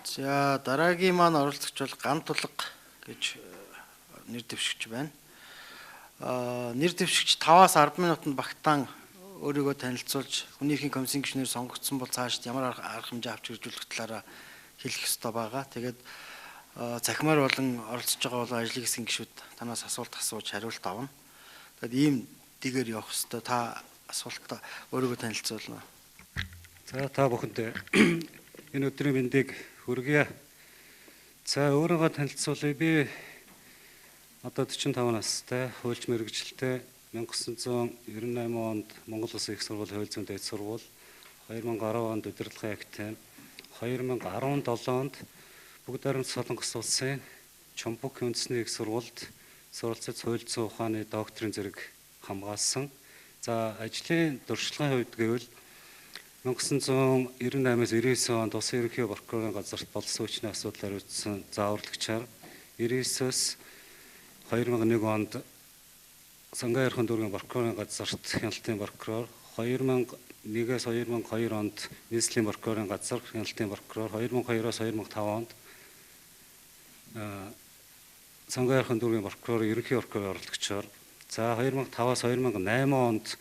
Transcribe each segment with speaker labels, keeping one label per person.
Speaker 1: За дараагийн маань оролцогч бол Ган Тулга гэж нэр дэвшигч байна. Нэр дэвшигч 5-аас 10 минутанд багтаан өөрийгөө танилцуулж хүнийхээ комиссийн гишүүнээр сонгогдсон бол цаашд ямар арга хэмжээ авч хэрэгжүүлэх талаараа хэлэх ёстой байгаа. Тэгээд захимаар болон оролцож байгаа бол ажлын хэсгийн гишүүд танаас асуулт асууж хариулт авна. Тэгээд ийм дэгээр явах ёстой. Та асуултаа өөрийгөө танилцуулна.
Speaker 2: За та бүхэнд энэ өдрийн мэндийг хүргье. За өөрийгөө танилцуулъя. Би одоо 45 настай, хуульч мэргэжилтэй 1998 онд Монгол Улсын их сургууль хууль зүйн дээд сургууль, 2010 онд удирдлагын академи, 2017 онд Бүгд найрамд Солонгос улсын Чомбок үндэсний их сургуульд суралцаж хууль зүйн ухааны докторийн зэрэг хамгаалсан. За ажлын дуршлагын хувьд гэвэл 1998-аас 99 онд Улсын ерөнхий прокурорын газарт болсон хүчний асуудлаар үүссэн зааварлагчаар 99-өөс 2001 онд Сангай ярхан дүүргийн прокурорын газарт хяналтын прокурор, 2001-ээс 2002 онд нийслэлийн прокурорын газар хяналтын прокурор, 2002-оос 2005 онд Сангай ярхан дүүргийн прокурор, ерөнхий прокурор оролцогчоор, за 2005-аас 2008 онд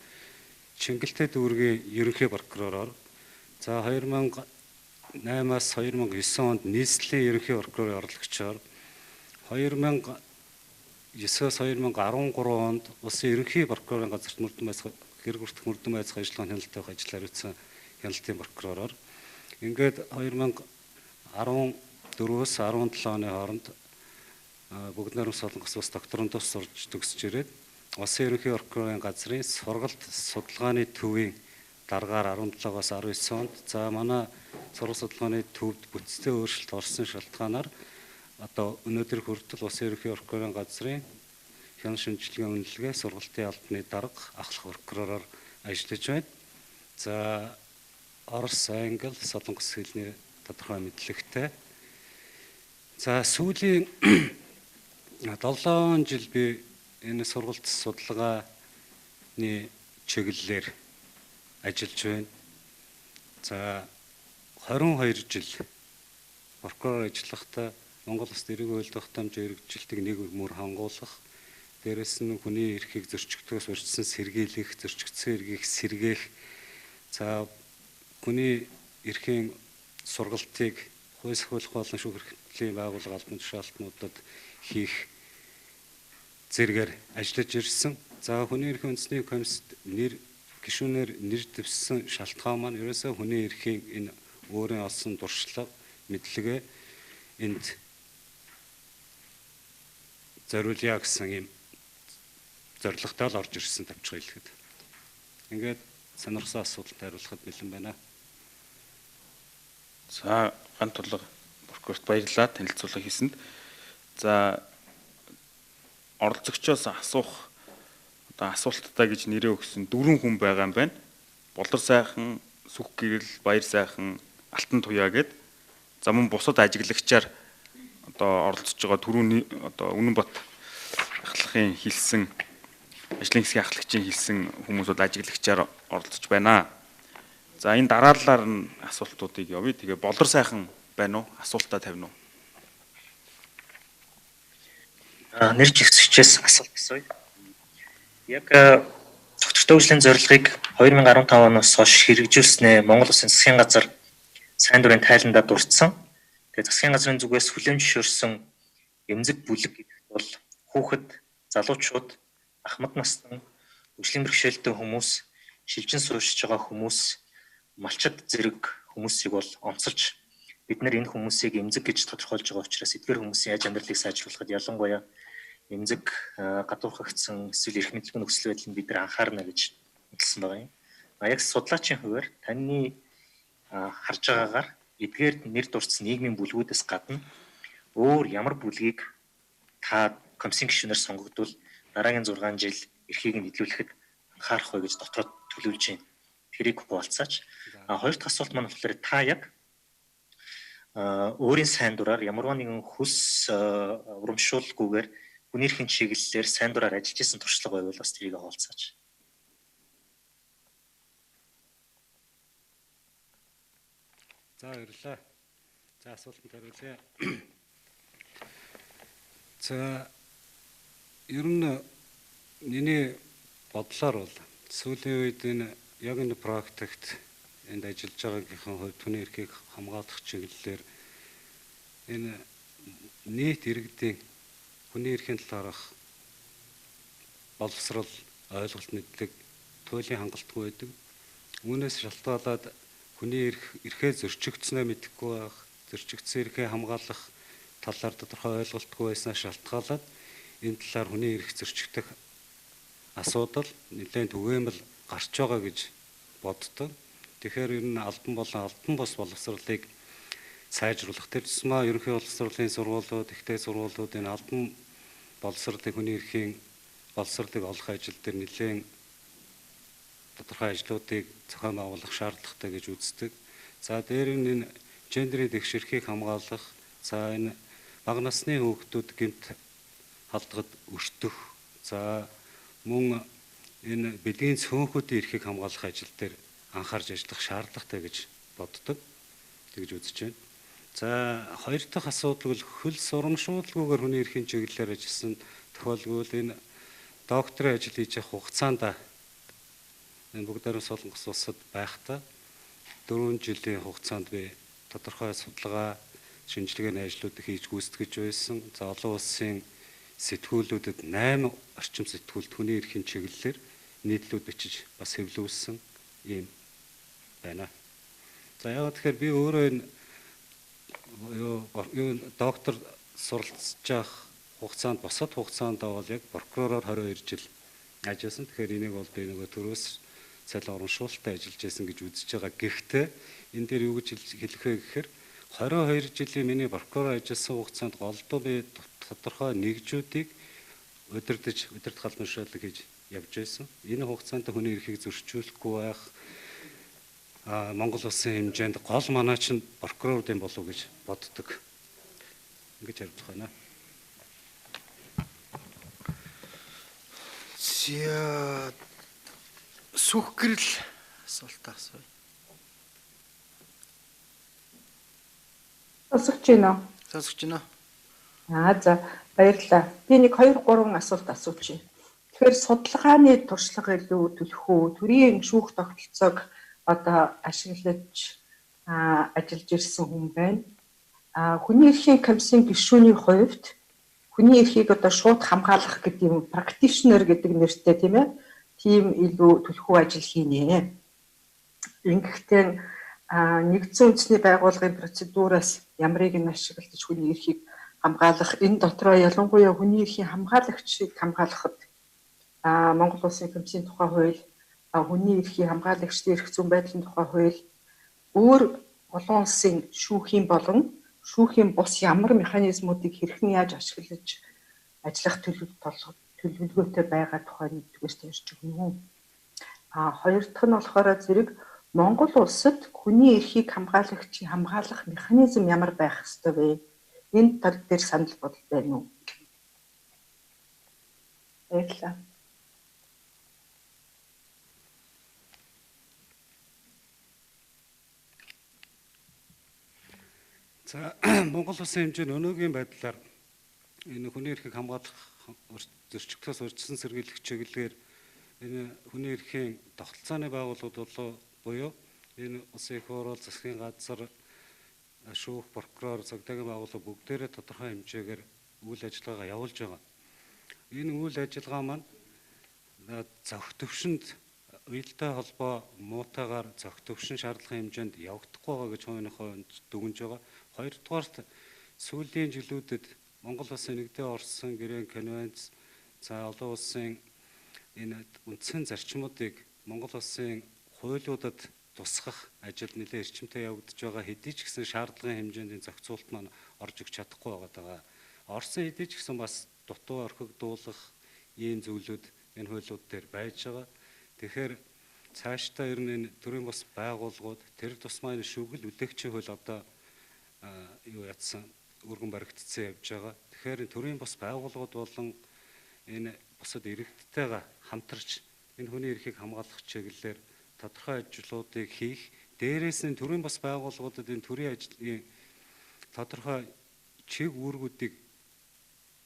Speaker 2: Чингэлтэй дүүргийн ерөнхий прокуророор, за 2008-аас 2009 онд нийслэлийн ерөнхий прокурорын оролцогчоор, 2009-өөс 2013 онд Улсын ерөнхий прокурорын газарт мөрдөн байцаах хэрэг хүртэх мөрдөн байцаах ажиллагааны хяналттай ажиллаар үүссэн хяналтын прокуророор, ингээд 2014-өөс 17 оны хооронд Бүгд найрамд Солонгос улс докторантус сурж төгсөж ирээд Улсын ерөнхий прокурорын газрын сургалт судалгааны төвийн дараагаар 17-аас 19 онд за манай сургалт судалгааны төвд бүтцтэй өөрчлөлт орсон шалтгаанаар одоо өнөөдөр хүртэл Улсын ерөнхий прокурорын газрын хяналт шинжилгээний үнэлгээ сургалтын албаны дарга ахлах прокуророор ажиллаж байна. За Орос, Англи, Солонгос хэлний тодорхой мэдлэгтэй. За сүүлийн 7 жил би энэ сургалт судалгааны чиглэлээр ажиллаж байна. За 22 жил прокурор ажиллахдаа Монгол Улсад эрүүл хууль тогтоомжийн хэрэгжилтийг нэг мөр хангуулах, дээрэс нь хүний эрхийг зөрчигдөхөөс урьдчилан сэргийлэх, зөрчигдсөн эрхийг сэргээх, за хүний эрхийн сургалтыг хууль сахиулах болон шүүх эрхтлийн байгууллага албан тушаалтнуудад хийх зэргээр ажиллаж ирсэн. За хүний эрхийн үндэсний комиссд гишүүнээр нэр дэвссэн шалтгаан маань ерөөсөө хүний эрхийн энэ өөрийн олсон дуршлага, мэдлэгээ энд зориулъя гэсэн юм зорилготой л орж ирсэн тавчгаа хэлэхэд. Ингээд сонирхсан асуултанд хариулахад бэлэн байна.
Speaker 3: За Ган Тулга прокурорт баярлалаа танилцуулга хийсэнд. За оролцогчоос асуух одоо асуулттай гэж нэрээ өгсөн 4 хүн байгаа юм байна. Болор сайхан, Сүх гэрэл, Баяр сайхан, Алтан туяа гэд. За мөн бусад ажиглагчаар одоо оролцож байгаа түрүүний одоо Үнэнбат ахлагын хэлсэн ажлын хэсгийн ахлагчийн хэлсэн хүмүүсүүд ажиглагчаар оролцож байна. За энэ дараалалаар нь асуултуудыг явъя. Тэгээ Болор сайхан байна уу? Асуултаа тавина уу?
Speaker 4: Нэр жигсэгчээс асуулт асууя. Яг тогтвортой үйлчлэлийн зорилгыг 2015 оноос хойш хэрэгжүүлснээр Монгол Улсын засгийн газар сайн дурын тайландаа дурдсан. Тэгээд засгийн газрын зүгээс хүлээн зөвшөөрсөн эмзэг бүлэг гэдэгт бол хүүхэд, залуучууд, ахмад насны, өвчлийн бэрхшээлтэй хүмүүс, шилжин суурьшиж байгаа хүмүүс, малчид зэрэг хүмүүсийг бол онцолж бид нар энэ хүмүүсийг эмзэг гэж тодорхойлж байгаа учраас эдгээр хүмүүсийн яаж амьдралыг сайжруулахад ялангуяа эмзэг гадуурхагдсан эсвэл эрх мэдлэгийн нөхцөл байдлыг бид нар анхаарна гэж хэлсэн байгаа юм. Яг судлаачийн хувьд таны харж байгаагаар эдгээр нэр дурдсан нийгмийн бүлгүүдээс гадна өөр ямар бүлгийг та комиссийн гишүүнээр сонгогдвол дараагийн 6 жил эрхийг нь илүүлэхэд анхаарах вэ гэж дотроо төлөвлөж байна. Тэрийг хуваалцаач. Хоёр дахь асуулт маань болохоор та яг өөрийн сайн дураар ямарваа нэгэн хүс урамшуулгүйгээр хүний эрхийн чиглэлээр сайн дураар ажиллаж исэн туршлага байвал бас тэрийг хуваалцаач.
Speaker 2: За баярлалаа. За асуултанд хариулъя. За ер нь миний бодлоор бол сүүлийн үед энэ яг энэ практикт энд ажиллаж байгаагийнхын хувьд хүний эрхийг хамгаалах чиглэлээр энэ нийт иргэдийн хүний эрхийн талаарх боловсрал ойлголт мэдлэг туйлын хангалтгүй байдаг. Үүнээс шалтгаалаад хүний эрхээ зөрчигдсөнөө мэдэхгүй байх, зөрчигдсөн эрхээ хамгаалах талаар тодорхой ойлголтгүй байснаас шалтгаалаад энэ талаар хүний эрх зөрчигдөх асуудал нэлээд түгээмэл гарч байгаа гэж боддог. Тэгэхээр ер нь албан болон албан бус боловсролыг сайжруулах тэр тусмаа ерөнхий боловсролын сургуулиуд, ихтэй сургуулиуд энэ албан боловсролын хүний эрхийн боловсролыг олох ажил дээр нэлээд тодорхой ажлуудыг зохион байгуулах шаардлагатай гэж үздэг. За дээр нь энэ гендерийн тэгш эрхийг хамгаалах, за энэ бага насны хүүхдүүд гэмт халдгад өртөх, за мөн энэ бэлгийн цөөнхүүдийн эрхийг хамгаалах ажил дээр анхаарч ажиллах шаардлагатай гэж боддог. Тэгж үзэж байна. За хоёр дахь асуудал бол хөл сурамшуулгүйгээр хүний эрхийн чиглэлээр ажилласан тохиолдол энэ докторийн ажил хийж явах хугацаанд энэ Бүгд Солонгос улсад байхдаа 4 жилийн хугацаанд би тодорхой судалгаа, шинжилгээний ажлуудыг хийж гүйцэтгэж байсан. За олон улсын сэтгүүлүүдэд 8 орчим сэтгүүлд хүний эрхийн чиглэлээр нийтлүүд бичиж бас хэвлүүлсэн юм байна. За яг тэгэхээр би өөрөө энэ доктор суралцж явах хугацаанд босод хугацаанд бол яг прокуророор 22 жил ажилласан. Тэгэхээр энийг бол би нөгөө төрөөс цалин урамшуулалттай ажиллаж байсан гэж үзэж байгаа. Гэхдээ энэ дээр юу гэж хэлэх вэ гэхээр 22 жилийн миний прокурор ажилласан хугацаанд голдуу би тодорхой нэгжүүдийг удирдах халдваршаалга хийж явж байсан. Энэ хугацаанд хүний эрхийг зөрчүүлэхгүй байх Монгол улсын хэмжээнд гол манаа чинь прокурорд юм болов уу гэж боддог. Ингэж хариулах байна.
Speaker 1: За сүх гэрэл асуултаа асууя.
Speaker 5: Сонсогч байна уу?
Speaker 1: Сонсогч байна.
Speaker 5: За баярлалаа. Би нэг 2-3 асуулт асуучих. Тэгэхээр судалгааны туршлага илүү төлөх үү? Төрийн шүүх тогтолцоог одоо ашиглаж ажиллаж ирсэн хүн байна. Хүний эрхийн комиссийн гишүүний хувьд хүний эрхийг одоо шууд хамгаалах гэдэг юм практишнер гэдэг нэртэй тийм ээ. Тийм илүү төлхөө ажил хийнэ. Ингэхдээ нэгдсэн үндэсний байгууллагын процедураас ямрыг нь ашиглаж хүний эрхийг хамгаалах энэ дотроо ялангуяа хүний эрхийн хамгаалагчийг хамгаалахад Монгол Улсын комиссийн тухай хууль, хүний эрхийн хамгаалагчдын эрх зүйн байдлын тухай хууль, өөр олон улсын шүүхийн болон шүүхийн бус ямар механизмуудыг хэрхэн яаж ашиглаж ажиллах төлөвлөгөөтэй байгаа тухай нэгдүгээр ярьж өгнө үү. Хоёр дахь нь болохоор зэрэг Монгол улсад хүний эрхийг хамгаалах механизм ямар байх ёстой вэ? Энэ тал дээр санал бодол байна уу? Баярлалаа.
Speaker 2: За Монгол улсын хэмжээнд өнөөгийн байдлаар энэ хүний эрхийг хамгаалах зөрчигдөхөөс урьдчилан сэргийлэх чиглэлээр энэ хүний эрхийн тогтолцооны байгууллагууд болоо буюу энэ улсын их хурал, засгийн газар, шүүх, прокурор, цагдаагийн байгууллага бүгдээрээ тодорхой хэмжээгээр үйл ажиллагаагаа явуулж байгаа. Энэ үйл ажиллагаа маань зохитөвшөнд уялдаа холбоо муутайгаар зохитөвшин шаардлагын хэмжээнд явагдахгүй байгаа гэж хувийнхоо дүгнж байгаа. Хоёрдугаарт сүүлийн жилүүдэд Монгол улсын нэгдээ орсон гэрээ конвенц, за олон улсын энэ үндсэн зарчмуудыг Монгол улсын хуулиудад тусгах ажил нэлээд эрчимтэй явагдаж байгаа. Хэдий ч гэсэн шаардлагын хэмжээний зохицуулалт маань орж өгч чадахгүй байгаа. Орсон хэдий ч гэсэн бас дутуу орхигдуулах ийм зүйлүүд энэ хуулиуд дээр байж байгаа. Тэгэхээр цаашдаа ер нь энэ төрийн бус байгууллагууд тэр тусмаа энэ шүгэл үлээгчийн хууль одоо юу ятсан өргөн баригдсан явж байгаа. Тэгэхээр төрийн бус байгууллагууд болон энэ бусад иргэдтэйгээ хамтарч энэ хүний эрхийг хамгаалах чиглэлээр тодорхой ажлуудыг хийх, дээрээс нь төрийн бус байгууллагуудад энэ төрийн ажлын тодорхой чиг үүргүүдийг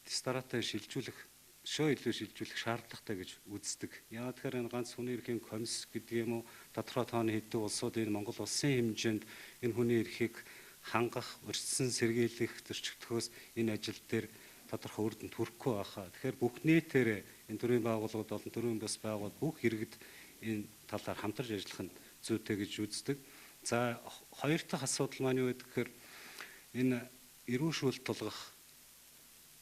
Speaker 2: дистаратаа шилжүүлэх, шөө илүү шилжүүлэх шаардлагатай гэж үздэг. Яагаад тэгэхээр энэ ганц хүний эрхийн комисс гэдэг юм уу, тодорхой тооны хэдэн улсууд энэ Монгол улсын хэмжээнд энэ хүний эрхийг хангах, урьдчилан сэргийлэх, зөрчигдөхөөс энэ ажил дээр тодорхой үр дүнд хүрэхгүй байхаа. Тэгэхээр бүх нийтээр энэ төрлийн байгууллагууд болон төрийн бас байгууллагууд бүх иргэд энэ талаар хамтарч ажиллах нь зүйтэй гэж үздэг. За хоёр дахь асуудал маань юу гэдэг гэхээр энэ эрүүл шүүлт тулгах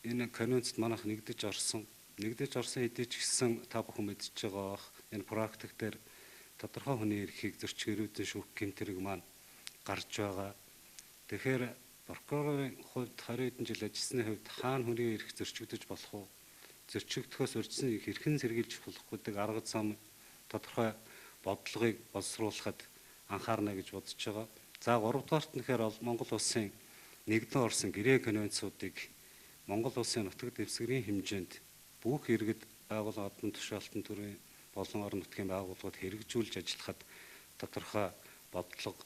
Speaker 2: энэ конвенцэд манайх нэгдэж орсон хэдий ч гэсэн та бүхэн мэдчихэж байгаа бах энэ практик дээр тодорхой хүний эрхийг зөрчигөрөөдөн шүүх гэмтэрэг маань гарч байгаа. Тэгэхээр прокурорын хувьд 20 хэдэн жил ажилласны хувьд хаана хүний эрх зөрчигдөж болох уу? Зөрчигдөхөөс урьдчилан их хэрхэн сэргийлж болох гэдэг арга зам тодорхой бодлогыг боловсруулахад анхаарна гэж бодож байгаа. За 3 дугаарт нь тэгэхээр Монгол улсын нэгдэн орсон гэрээ конвенцуудыг Монгол улсын нутаг дэвсгэрийн хэмжээнд бүх иргэд байгууллагын одон тушаалтан төрийн болон орон нутгийн байгууллагууд хэрэгжүүлж ажиллахад тодорхой бодлого,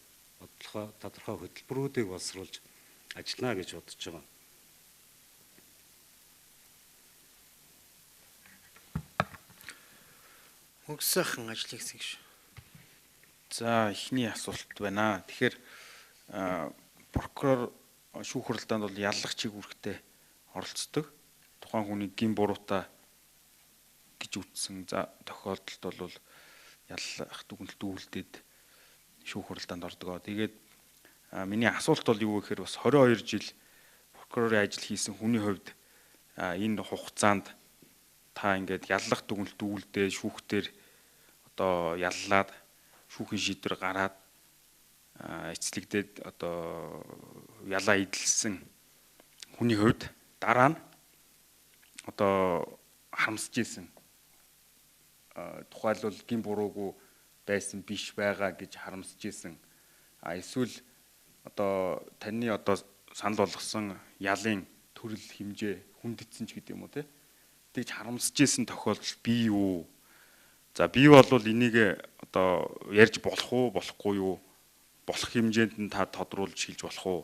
Speaker 2: тодорхой хөтөлбөрүүдийг боловсруулж ажиллана гэж бодож байгаа.
Speaker 1: Мөнгөсөйхэн ажлыг хийсэн гэж.
Speaker 3: За эхний асуулт байна. Тэгэхээр прокурор шүүх хурлаанд бол яллах чиг үүрэгтэй оролцдог. Тухайн хүний гин буруутай гэж үзсэн тохиолдолд бол яллах дүгнэлт үйлдээд шүүх хурлаанд ордог. Тэгээд миний асуулт бол юу гэхээр бас 22 жил прокурорын ажил хийсэн хүний хувьд энэ хугацаанд та ингээд яллах дүгнэлт үйлдээ шүүхтэр одоо яллаад шүүхийн шийдвэр гараад эцлэгдээд одоо ялаа идэлсэн хүний хувьд дараа нь одоо харамсаж исэн тухайлбал гин буруугүй байсан биш байгаа гэж харамсаж исэн эсвэл одоо таны одоо санал болгосон ялын төрөл хэмжээ хүндэтсэн ч гэдэг юм уу тэгж харамсаж исэн тохиолдол бий юу? За бий бол энийг одоо ярьж болох уу, болохгүй юу? Болох хэмжээнд нь та тодруулж хэлж болох уу?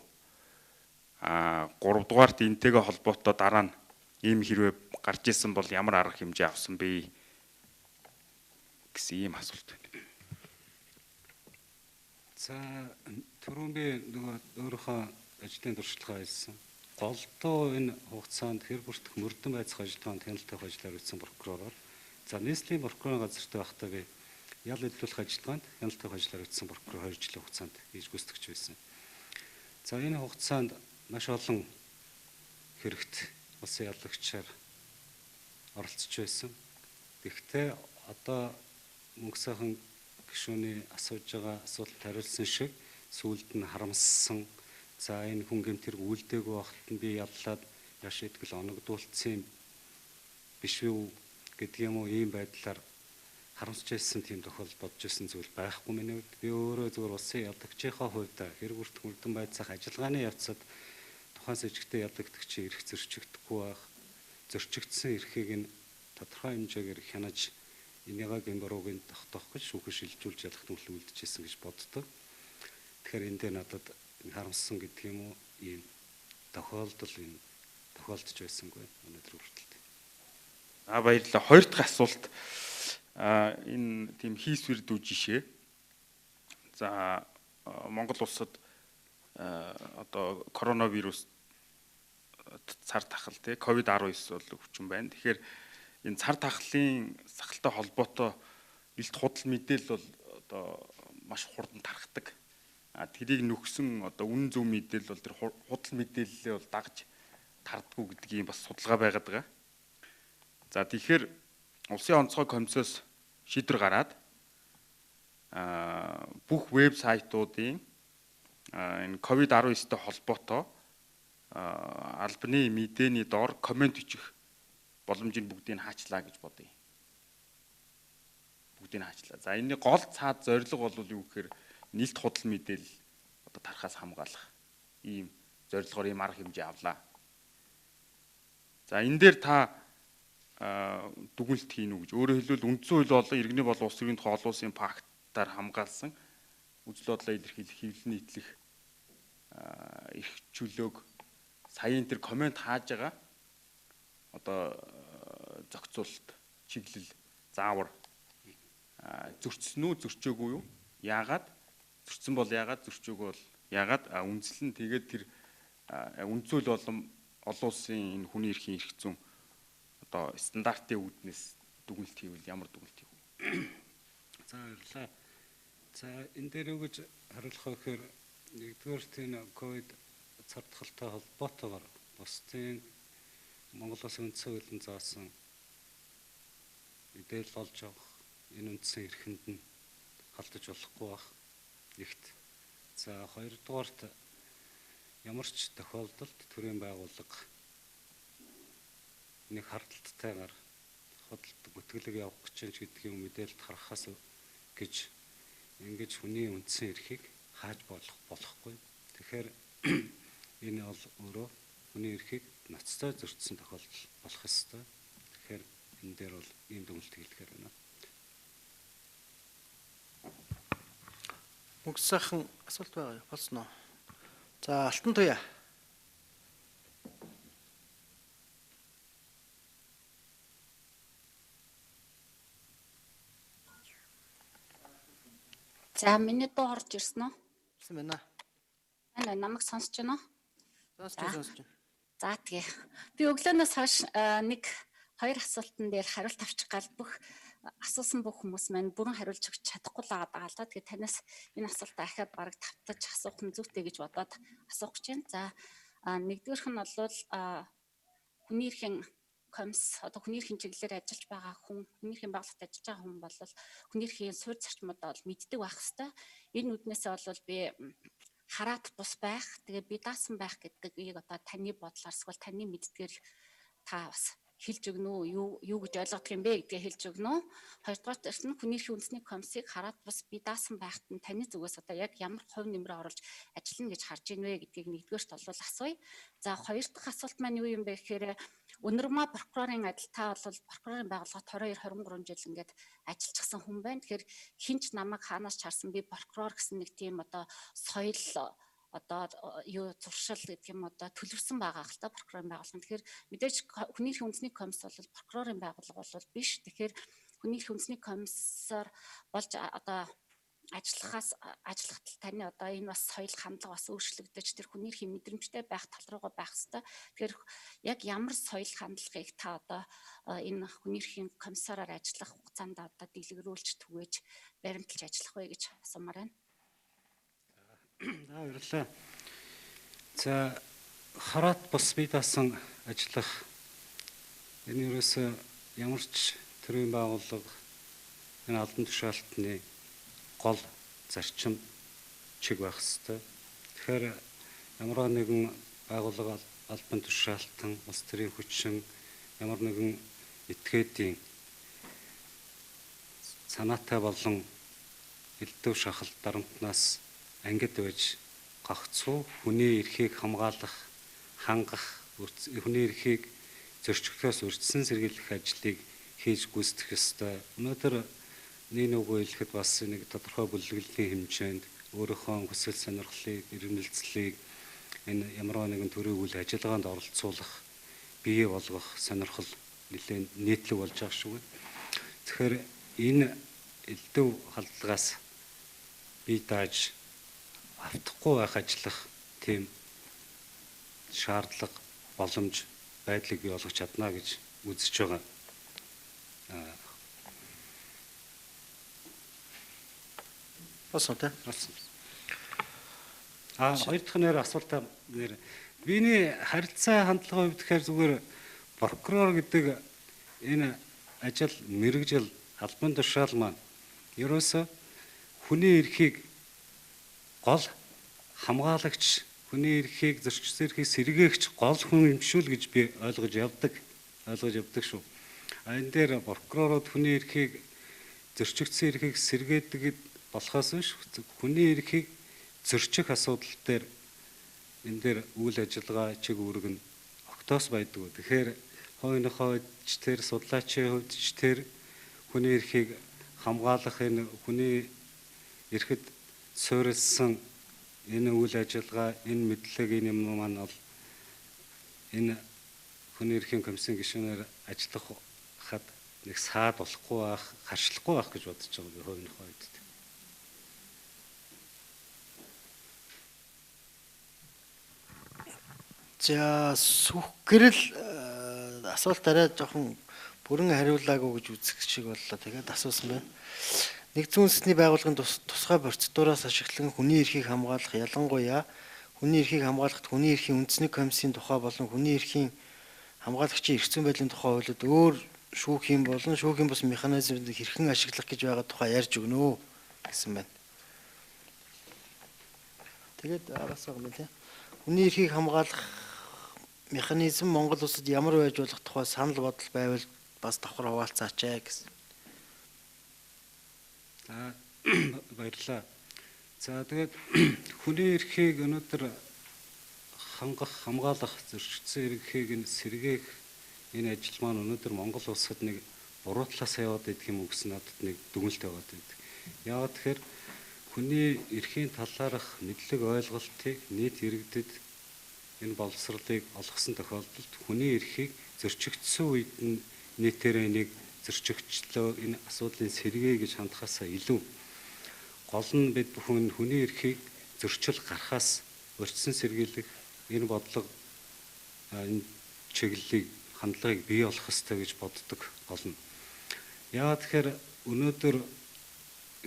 Speaker 3: 3 дугаарт энтэйгээ холбоотой дараа нь ийм хэрвээ гарч исэн бол ямар арга хэмжээ авсан бэ гэсэн ийм асуулт байна.
Speaker 2: За түрүүн би нөгөө өөрийнхөө ажлын туршлагаа хэлсэн. Голдоо энэ хугацаанд хэр бүртэх мөрдөн байцах ажиллагаанд хяналттай ажиллаар үүссэн прокуророор за нийслэлийн прокурорын газартай байхдаа би ял илрүүлэх ажиллагаанд хяналттай ажиллаар үүссэн прокурор 2 жилийн хугацаанд хийж гүйцэтгэж байсан. За энэ хугацаанд маш олон хэрэгт улсын яллагчаар оролцож байсан. Гэхдээ одоо мөнгөсөйхэн гишүүний асууж байгаа асуулт хариулсан шиг сүүлд нь харамссан. За энэ хүн гэмтэрэг үйлдээгүй байхад нь би яллаад яш итгэл оногдуулсан биш үү гэдэг юм уу ийм байдлаар харамсаж байсан тийм тохиолдол бодож ирсэн зүйл байхгүй миний хувьд. Би өөрөө зөвхөн улсын яллагчийнхаа хувьд хэрэг бүрт мөрдөн байцаах ажиллагааны явцад тухайн сэжигтэй ялагдагчийн эрх зөрчигдөхгүй байх, зөрчигдсөн эрхийг нь тодорхой хэмжээгээр хянаж энийгээ гин буруугийн тогтоох гэж шүүхэ шилжүүлж ялах төлөв үлдчихсэн гэж боддог. Тэгэхээр энэ дээр надад харамссан гэдэг юм уу ийм тохиолдол энэ тохиолдож байсангүй өнөөдөр хүртэл.
Speaker 3: Баярлалаа. Хоёр дахь асуулт энэ тийм хийсвэр дүү жишээ. За Монгол улсад одоо коронавирус цар тахал ковид-19 бол өвчин байна. Тэгэхээр энэ цар тахлын сахалтай холбоотой илт худал мэдээлэл бол одоо маш хурдан тархдаг. Тэрийг нөхсөн одоо үнэн зөв мэдээлэл бол тэр худал мэдээллээ бол дагж тардггүй гэдэг ийм бас судалгаа байгаад байгаа. За тэгэхээр улсын онцгой комиссоос шийдвэр гараад бүх вебсайтуудын энэ ковид-19-тэй холбоотой албаны мэдээний доор комент бичих боломжийг бүгдийг хаачлаа гэж бодъё. Бүгдийг хаачлаа. За энэний гол цаад зорилго бол юу гэхээр нийт худал мэдээлэл одоо тархаас хамгаалах ийм зорилгоор ийм арга хэмжээ авлаа. За энэ дээр та дүгнэлт хийн үү гэж. Өөрөөр хэлбэл үндсэн хууль болон иргэний болон улс төрийн тухай олон улсын пактаар хамгаалсан үжил бодлоо илэрхийлэх, хэвлэл нийтлэх их чөлөөг саяын тэр комент хааж байгаа одоо зохицуулалт чиглэл заавар зөрчсөн үү зөрчөөгүй юу? Яагаад? Зөрчсөн бол яагаад, зөрчөөгүй бол яагаад? Үндсэл нь тэгээд тэр үндсүүл болон олон улсын энэ хүний эрхийн эрх зүйн одоо стандартын үүднээс дүгнэлт хийвэл ямар дүгнэлт хийв?
Speaker 2: За баярлалаа. За энэ дээр юу гэж хариулах вэ гэхээр нэгдүгээр тийм ковид цардхалтай холбоотойгоор бусдын Монгол Улсын үндсэн хуулийн заасан мэдээлэл олж авах энэ үндсэн эрхэнд нь халдаж болохгүй байх нэгт. За хоёрдугаарт ямар ч тохиолдолд төрийн байгууллага нэг хардталтайгаар худалд гүтгэлэг явах гэж чинь гэдгийг мэдээлэлд харахаас гэж ингэж хүний үндсэн эрхийг хааж болохгүй. Тэгэхээр энэ бол өөрөө хүний эрхийг ноцтой зөрчсөн тохиолдол болох ёстой. Тэгэхээр энэ дээр бол ийм дүгнэлт хийлгэхээр байна.
Speaker 1: Мөнгө сайхан асуулт байгаа юу? Болсон уу? За Алтан туяа.
Speaker 6: За миний дуу орж ирсэн үү?
Speaker 1: Ирсэн байна.
Speaker 6: Манай намайг сонсож байна уу?
Speaker 1: Сонсож байна.
Speaker 6: За тэгээ. Би өглөөнөөс хойш нэг хоёр асуултан дээр хариулт авчих гал асуусан бүх хүмүүс маань бүрэн хариулж өгч чадахгүй л байгаа л да. Тэгээ танаас энэ асуултаа ахаад бараг тавтаж асуух нь зүйтэй гэж бодоод асуух гэж байна. За нэгдүгээрх нь бол хүний эрхийн комисс одоо хүний эрхийн чиглэлээр ажиллаж байгаа хүн, хүний эрхийн байгууллагад ажиллаж байгаа хүн бол хүний эрхийн суурь зарчмуудаа бол мэддэг байх хэвээр. Энэ үднээсээ бол би хараат бус байх, тэгээ би даасан байх гэдгийг одоо таны бодлоор эсвэл таны мэддгээр та бас хэлж өгнө үү? Юу гэж ойлгох юм бэ гэдгийг хэлж өгнө үү? Хоёрдугаар нь хүний эрхийн үндэсний комиссыг хараат бус би даасан байхад нь таны зүгээс одоо яг ямар хувь нэмрээ оруулж ажиллана гэж харж ийн вэ гэдгийг нэгдүгээрт олвол асууя. За хоёр дахь асуулт маань юу юм бэ гэхээр өнөрмө прокурорын адил та бол прокурорын байгууллагад 22 23 жил ингээд ажиллажсэн хүн байна. Тэгэхээр хинч намайг хаанаас ч харсан би прокурор гэсэн нэг тийм одоо соёл одоо юу зуршил гэдэг юм одоо төлөвсөн байгаа хэл та прокурорын байгууллага. Тэгэхээр мэдээж хүний эрхийн үндэсний комисс бол прокурорын байгууллага бол биш. Тэгэхээр хүний эрхийн үндэсний комиссаар болж одоо ажиллахад таны одоо энэ бас соёл хандлага бас өөрчлөгдөж тэр хүний эрхийн мэдрэмжтэй байх тал руугаа байх хэвээр. Тэгэхээр яг ямар соёл хандлагыг та одоо энэ хүний эрхийн комиссараар ажиллах хугацаанд одоо дэлгэрүүлж түгээж баримталж ажиллах вэ гэж асуумаар байна.
Speaker 2: За баярлалаа. За хараат бус бие даасан ажиллах энэ юусэн ямар ч төрийн байгууллага энэ албан тушаалтны гол зарчим чиг байх ёстой. Тэгэхээр ямар нэгэн байгууллага албан тушаалтан улс төрийн хүчин ямар нэгэн этгээдийн санаатай болон элдв шахал дарамтнаас ангид байж гагцхүү хүний эрхийг хамгаалах, хангах, хүний эрхийг зөрчигдөхөөс урьдчилан сэргийлэх ажлыг хийж гүйцэтгэх ёстой. Өнөөдөр нэг үгээр хэлэхэд бас нэг тодорхой бүлэглэлийн хэмжээнд өөрийнхөө хүсэл сонирхлыг, эрмэлзлийг энэ ямар нэгэн төрлийн үйл ажиллагаанд оролцуулах, бие болгох сонирхол нэлээд нийтлэг болж байгаа шүү. Тэгэхээр энэ элдв халдлагаас бие дааж автахгүй байх ажиллах тийм шаардлага боломж байдлыг бий болгож чадна гэж үзэж байгаа.
Speaker 1: Болсон тий.
Speaker 2: Хоёр дахь нэр асуултаа нэр биений харилцаа хандлагын хувьд тэгэхээр зүгээр прокурор гэдэг энэ ажил мэргэжил албан тушаал маань ерөөсө хүний эрхийг гол хамгаалагч, хүний эрхийг зөрчсөн эрхийг сэргээгч гол хүн юмшүүл гэж би ойлгож явдаг шүү. Энэ дээр прокурорууд хүний эрхийг зөрчигдсөн эрхийг сэргээдэг болохоос биш хүний эрхийг зөрчих асуудал дээр энэ дээр үйл ажиллагаа чиг үүрэг нь огтоос байдгүй. Тэгэхээр хойныхоо ч тэр судлаачийн хувьд ч тэр хүний эрхийг хамгаалах энэ хүний эрхэд суурилсан энэ үйл ажиллагаа, энэ мэдлэг, энэ юм маань бол энэ хүний эрхийн комиссийн гишүүнээр ажиллахад нэг саад болохгүй байх, харшлахгүй байх гэж бодож байгаа би хувийн хувьд.
Speaker 1: За сүх гэрэл асуулт арай жоохон бүрэн хариулаагүй гэж үзэх шиг боллоо. Тэгээд асуусан байна. Нэгдсэн үндэсний байгууллагын тусгай процедураас ашиглан хүний эрхийг хамгаалах, ялангуяа хүний эрхийг хамгаалахад хүний эрхийн үндэсний комиссийн тухай болон хүний эрхийн хамгаалагчийн эрх зүйн байдлын тухай хуулиуд өөр шүүхийн болон шүүхийн бус механизмыг хэрхэн ашиглах гэж байгаа тухай ярьж өгнө гэсэн байна. Тэгээд араасаа гэнэ тийм. Хүний эрхийг хамгаалах механизм Монгол улсад ямар байж болох тухай санал бодол байвал бас давхар хуваалцаач гэсэн.
Speaker 2: Баярлалаа. За тэгээд хүний эрхийг өнөөдөр хамгаалах зөрчигдсөн эрхийг нь сэргээх энэ ажил маань өнөөдөр Монгол улсад нэг буруу талаас яваад идэх юм уу гэсэн надад нэг дүгнэлт яваад байдаг. Яагаад тэгэхээр хүний эрхийн талаарх мэдлэг ойлголтыг нийт иргэдэд энэ боловсролыг олгосон тохиолдолд хүний эрхийг зөрчигдсөн үед нь нийтээрээ нэг зөрчигчлөө энэ асуудлын сэргээ гэж хандхаасаа илүү гол нь бид бүхэн хүний эрхийг зөрчил гарахаас урьдчилан сэргийлэх энэ бодлого энэ чиглэлийг хандлагыг бий болох ёстой гэж боддог гол нь. Яагаад тэгэхээр өнөөдөр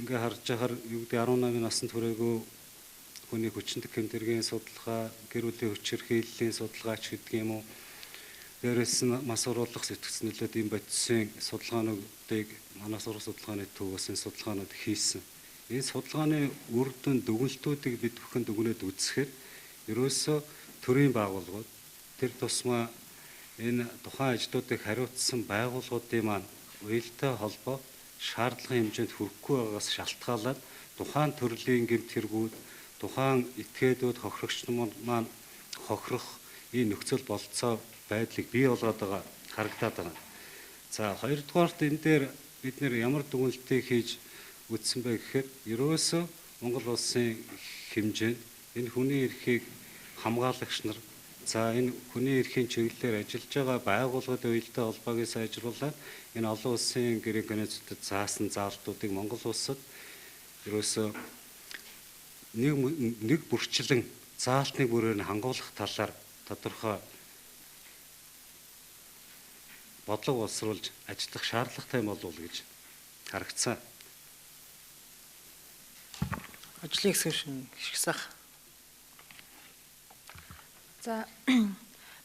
Speaker 2: ингээ харж байхаар юу гэдэг 18 наснд хүрээгүй хүний хүчинтэг хэмжээгийн судалгаа, гэр бүлийн хүчирхийллийн судалгаач гэдэг юм уу. Дээрээс нь мас уруулах сэтгцэн нөлөөд ийм бодисын судалгаануудыг манай сурах судалгааны төвөөс энэ судалгаанууд хийсэн. Энэ судалгааны үр дүн дүгнэлтүүдийг бид бүхэн дүгнээд үзэхээр ерөөсөө төрийн байгууллагууд тэр тусмаа энэ тухайн ажлуудыг хариуцсан байгууллагуудын маань уялдаа холбоо шаардлагын хэмжээнд хүрэхгүй байгаагаас шалтгаалаад тухайн төрлийн гэмт хэрэгүүд, тухайн этгээдүүд, хохирогч маань хохирох энэ нөхцөл болцоо байдлыг бий болгоод байгаа харагдаад байна. За хоёрдугаарт энэ дээр бид нэр ямар дүгнэлтийг хийж үтсэн бэ гэхээр ерөөсөө Монгол улсын хэмжээнд энэ хүний эрхийг хамгаалагч нар за энэ хүний эрхийн чиглэлээр ажиллаж байгаа байгууллагын уялдаа холбоог сайжруулаад энэ олон улсын гэрээ гэнэцүүдэд заасан заалтуудыг Монгол улсад ерөөсөө нэг бүрчлэн заалтны бүрээр нь хангуулах талаар тодорхой бодлого боловсруулж ажиллах шаардлагатай болов уу гэж харагдсан.
Speaker 1: Ажлын хэсэг хишгсах.
Speaker 7: За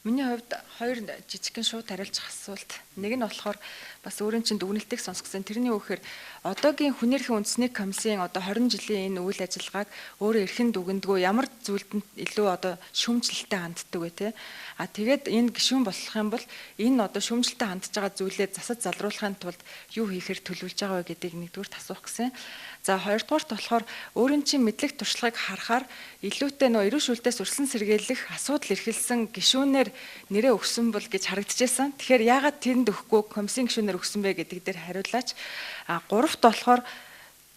Speaker 7: миний хувьд хоёр жижигхэн шууд хариулчих асуулт. Нэг нь болохоор бас өөрийн чинь дүгнэлтийг сонсгосон. Тэрний үгээр одоогийн хүний эрхийн үндэсний комиссийн одоо 20 жилийн энэ үйл ажиллагааг өөрөө эрхэн дүгнэдгөө ямар зүйлд нь илүү одоо шүүмжлэлтэй ханддаг вэ те. А тэгээд энэ гишүүн болох юм бол энэ одоо шүүмжлэлтэй хандж байгаа зүйлээ засаж залруулахын тулд юу хийхээр төлөвлөж байгаа вэ гэдгийг нэгдүгürt асуух гэсэн. За хоёрдугаарт болохоор өөрийн чинь мэдлэг туршлагыг харахаар илүүтэй нөө эрүүл шүүлтээс өрсөн сэргийлэх асуудал эрхэлсэн гишүүнээр нэрээ өгсөн бол гэж харагдчихсан. Тэгэхээр яагаад тэрэнд өгөхгүй комиссийн гишүүнээр өгсөн бэ гэдэг дээр хариулаач. А гуравт болохоор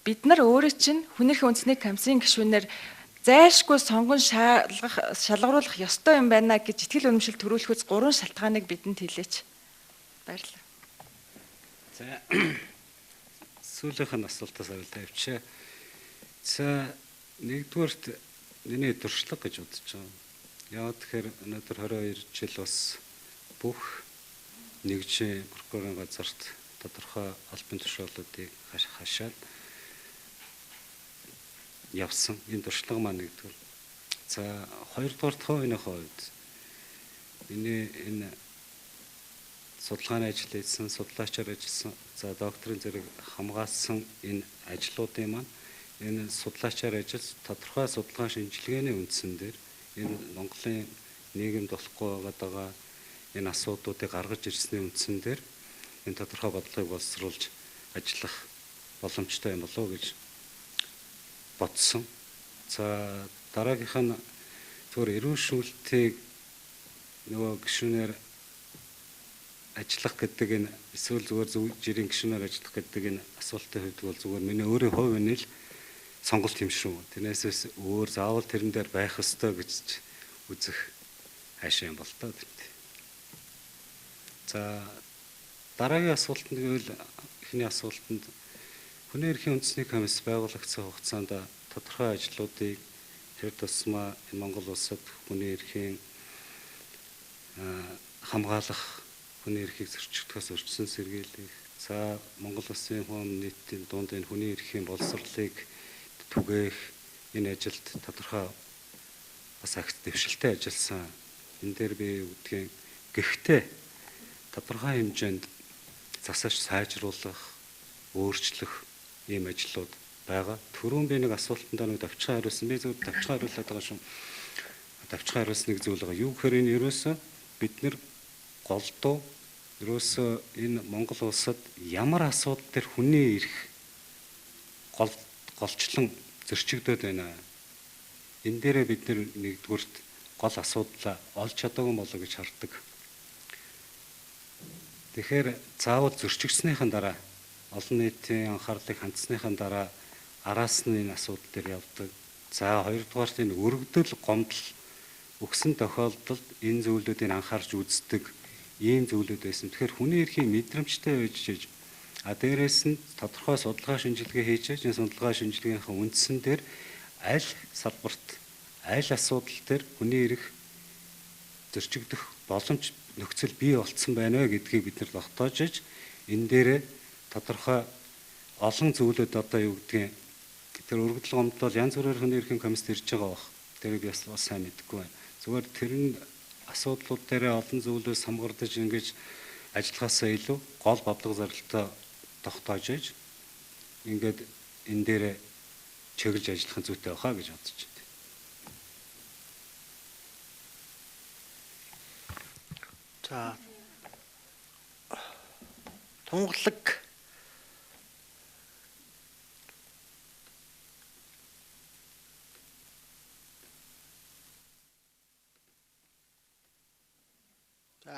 Speaker 7: бид нар өөрөө чинь хүний эрхийн үндэсний комиссийн гишүүнээр зайлшгүй сонгон шалгаруулах ёстой юм байна гэж итгэл үнэмшил төрүүлэхүйц 3 шалтгааныг бидэнд хэлээч. Баярлалаа.
Speaker 2: За сүүлийнх нь асуултаас хариулт авчаа. За нэгдүгээрт миний туршлага гэж бодож байгаа. Яагаад тэгэхээр өнөөдөр 22 жил бас бүх нэгжийн прокурорын газарт тодорхой албан тушаалуудыг хашаад явсан. Энэ туршлага маань нэгдүгээр. За хоёрдугаарт хувийн хувьд миний энэ судалгааны ажил хийсэн, судлаачаар ажилласан, за докторийн зэрэг хамгаалсан энэ ажлуудын маань энэ судлаачаар ажиллаж тодорхой судалгааны шинжилгээний үндсэн дээр энэ Монголын нийгэмд болохгүй байгаа энэ асуудлуудыг гаргаж ирсний үндсэн дээр энэ тодорхой бодлогыг боловсруулж ажиллах боломжтой юм болов уу гэж бодсон. За дараагийнх нь зөвхөн эрүүл шүүлтийг нөгөө гишүүнээр ажиллах гэдэг энэ эсвэл зүгээр зөв жирийн гишүүнээр ажиллах гэдэг энэ асуултын хувьд бол зүгээр миний өөрийн хувь нэл сонголт юм шүү. Тэрнээсээс өөр заавал тэрэн дээр байх ёстой гэж үзэх хайшаа юм бол тоо. За дараагийн асуултанд гэвэл эхний асуултанд хүний эрхийн үндэсний комисс байгуулагдсан хугацаанд тодорхой ажлуудыг тэр тусмаа энэ Монгол улсад хүний эрхийн хамгаалах, хүний эрхийг зөрчигдөхөөс урьдчилан сэргийлэх, за Монгол улсын хүн нийтийн дунд энэ хүний эрхийн боловсролыг түгээх энэ ажилд тодорхой бас акт дэвшилтэй ажилласан. Энэ дээр би үгдгийн гэхдээ тодорхой хэмжээнд засаж сайжруулах, өөрчлөх ийм ажлууд байгаа. Түрүүн би нэг асуултанд нэг давчхан хариулсан. Би зөв давчхан хариулаад байгаа шүү. Давчхан хариулсан нэг зүйл байгаа. Юу гэхээр энэ ерөөсөө бид нэр голдуу ерөөсөө энэ Монгол улсад ямар асуудал төр хүний эрх голчлон зөрчигдөд байна. Энэ дээрээ бид нэр нэгдүгürt гол асуудлаа олж чадаагүй болоо гэж хардаг. Тэгэхээр заавал зөрчигдснийхэн дараа олон нийтийн анхаарлыг хандсныхан дараа араас нь энэ асуудал дээр явдаг. За хоёрдугаарт энэ өргөдөл гомдол өгсөн тохиолдолд энэ зүйлүүдийг анхаарч үздэг ийм зүйлүүд байсан. Тэгэхээр хүний эрхийн мэдрэмжтэй байж дээрээс нь тодорхой судалгаа шинжилгээ хийж энэ судалгаа шинжилгээнийхээ үндсэн дээр аль салбарт аль асуудал дээр хүний эрх зөрчигдөх боломж нөхцөл бий болцсон байна вэ гэдгийг бид нар тогтоож иж энэ дээрээ тодорхой олон зүйлүүд одоо юу гэдгийг тэр өргөдөл гомдол янз бүрээр хүний эрхийн комисс ирж байгаа бах. Тэрийг бас сайн мэдэхгүй байна. Зүгээр тэр нь асуудлууд дээр олон зүйлээс хамгаардаж ингэж ажиллахаасаа илүү гол бодлого зорилттой тогтоож иж ингээд энэ дээрээ чиглэж ажиллах нь зүйтэй байхаа гэж бодож байна.
Speaker 1: За тунгалаг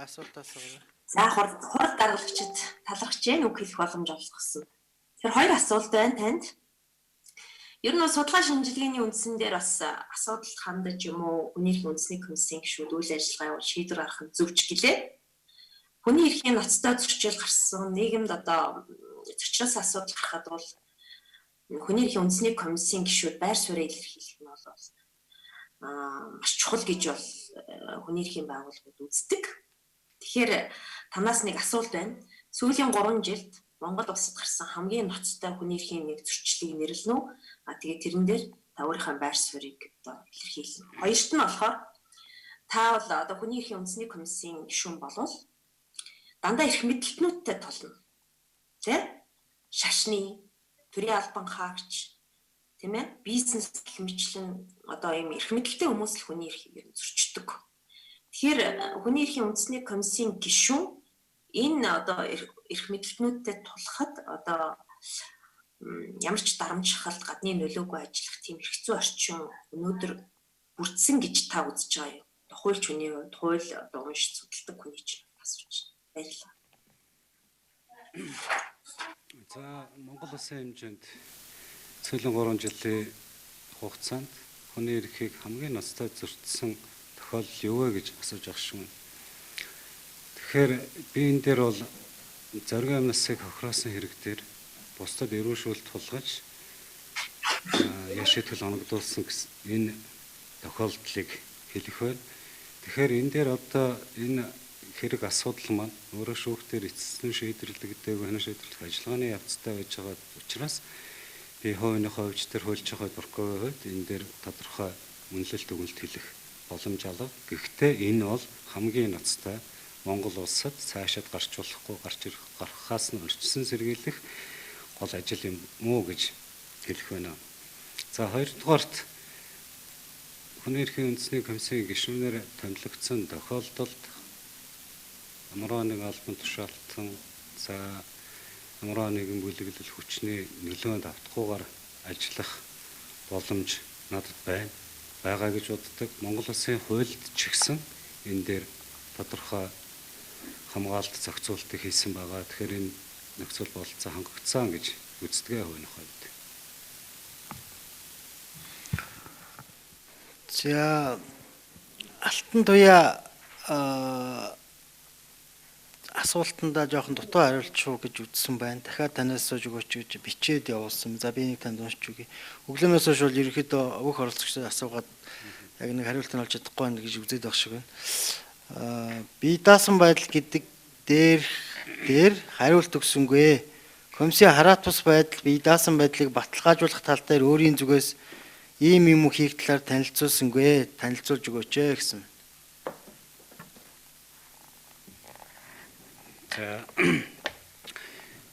Speaker 1: асуултаас гараа.
Speaker 8: За хурд гаргалагчид талархж гэн үг хэлэх боломж олгосон. Тэр хоёр асуулт байна танд. Ер нь судалгаа шинжилгээний үндсэн дээр бас асуудалд хандаж юм уу хүний эрхийн үндэсний комиссийн гишүүд үйл ажиллагаа явуул шийдвэр гаргах нь зөвч гэлээ. Хүний эрхийн ноцтой зөрчил гарсан нийгэмд одоо зөрчилөөс асуудал гарахад бол хүний эрхийн үндэсний комиссийн гишүүд байр суурийг илэрхийлэх нь бол маш чухал гэж бол хүний эрхийн байгууллагууд үздэг. Тэгэхээр танаас нэг асуулт байна. Сүүлийн 3 жилд Монгол улсад гарсан хамгийн ноцтой хүний эрхийн нэг зөрчлийг нэрлэнэ үү? Тэгээд тэрэн дээр та өөрийнхөө байр суурийг одоо илэрхийлнэ. Хоёрт нь болохоор та бол одоо хүний эрхийн үндэсний комиссийн гишүүн болвол дандаа эрх мэдэлтнүүдтэй тулна. Тэ? Шашны, төрийн албан хаагч, тийм ээ? Бизнес гэх мэтлэн одоо ийм эрх мэдэлтэй хүмүүс л хүний эрхийг зөрчдөг. Тэгэхээр хүний эрхийн үндэсний комиссийн гишүүн энэ одоо эрх мэдэлтнүүдтэй тулахад одоо ямар ч дарамжхалт гадны нөлөөгүй ажиллах тийм хэрэгцүү орчин өнөөдөр бүрдсэн гэж та үзэж байгаа юу? Хуульч хүний хувьд хууль одоо уншиж судалдаг хүний чинь асууж баярлалаа.
Speaker 2: За Монгол улсын хэмжээнд сүүлийн 3 жилийн хугацаанд хүний эрхийг хамгийн ноцтой зөрчсөн тохиолдол юу вэ гэж асууж байгаа шүү. Тэгэхээр би энэ дээр бол зориг амнасыг хохироосон хэрэг дээр бусдад эрүүшүүлэлт тулгаж яшитгэл оногдуулсан гэсэн энэ тохиолдлыг хэлэх байна. Тэгэхээр энэ дээр одоо энэ хэрэг асуудал маань өөрөө шүүхтэр эцэслэн шийдвэрлэгдээгүй ханаа шийдвэрлэх ажиллагааны явцтай байж байгаа учраас би хувийнхаа хувьч төр хуульч байгаа прокурорын хувьд энэ дээр тодорхой үнэлэлт өгүүлэлт хэлэх боломж алга. Гэхдээ энэ бол хамгийн ноцтой Монгол улсад цаашаад гарч болохгүй гарахаас нь урьдчилан сэргийлэх гол ажил юм уу гэж хэлэх байна. За хоёрдугаарт хүний эрхийн үндэсний комиссийн гишүүнээр томилогдсон тохиолдолд Амраа нэг албан тушаалтан за Амраа нэгэн бүлэглэл хүчний нөлөөнд автахгүйгээр ажиллах боломж надад байгаа гэж боддог. Монгол улсын хуульд ч гэсэн энэ дээр тодорхой хамгаалалт зохицуултыг хийсэн байгаа. Тэгэхээр энэ нөхцөл бололцоо хангагдсан гэж үздэг хувийн хувьд.
Speaker 1: За алтан туяа асуултандаа жоохон дутуу хариулчихуу гэж үзсэн байна. Дахиад танаас сууж өгөөч гэж бичээд явуулсан. За би нэг танд уншиж өгье. Өглөөнөөс хойш бол ерөнхийдөө бүх оролцогчдод асуугаад яг нэг хариулт нь олж чадахгүй байна гэж үзээд байх шиг байна. Бие даасан байдал гэдэг дээр хариулт өгсөнгүй. Комиссийн хараат бус байдал бие даасан байдлыг баталгаажуулах тал дээр өөрийн зүгээс ийм юм хийх талаар танилцуулсангүй. Танилцуулж өгөөч гэсэн.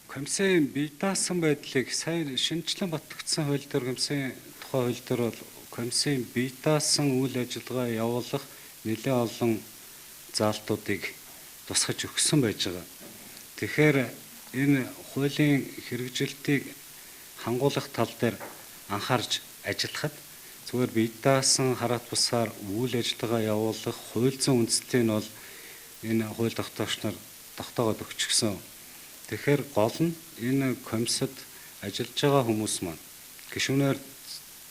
Speaker 2: Комиссийн бие даасан байдлыг сайн шинжлэн батлагдсан хууль дээр комиссийн тухай хууль дээр бол комиссийн бие даасан үйл ажиллагаа явуулах нэлээд олон заалтуудыг тусгаж өгсөн байж байгаа. Тэгэхээр энэ хуулийн хэрэгжилтийг хангуулах тал дээр анхаарч ажиллахад зүгээр бие даасан хараат бусаар үйл ажиллагаа явуулах хууль зүйн үндслийг нь бол энэ хууль тогтоогч нар тогтоогод өгчихсөн. Тэгэхээр гол нь энэ комиссод ажиллаж байгаа хүмүүс маань гишүүнээр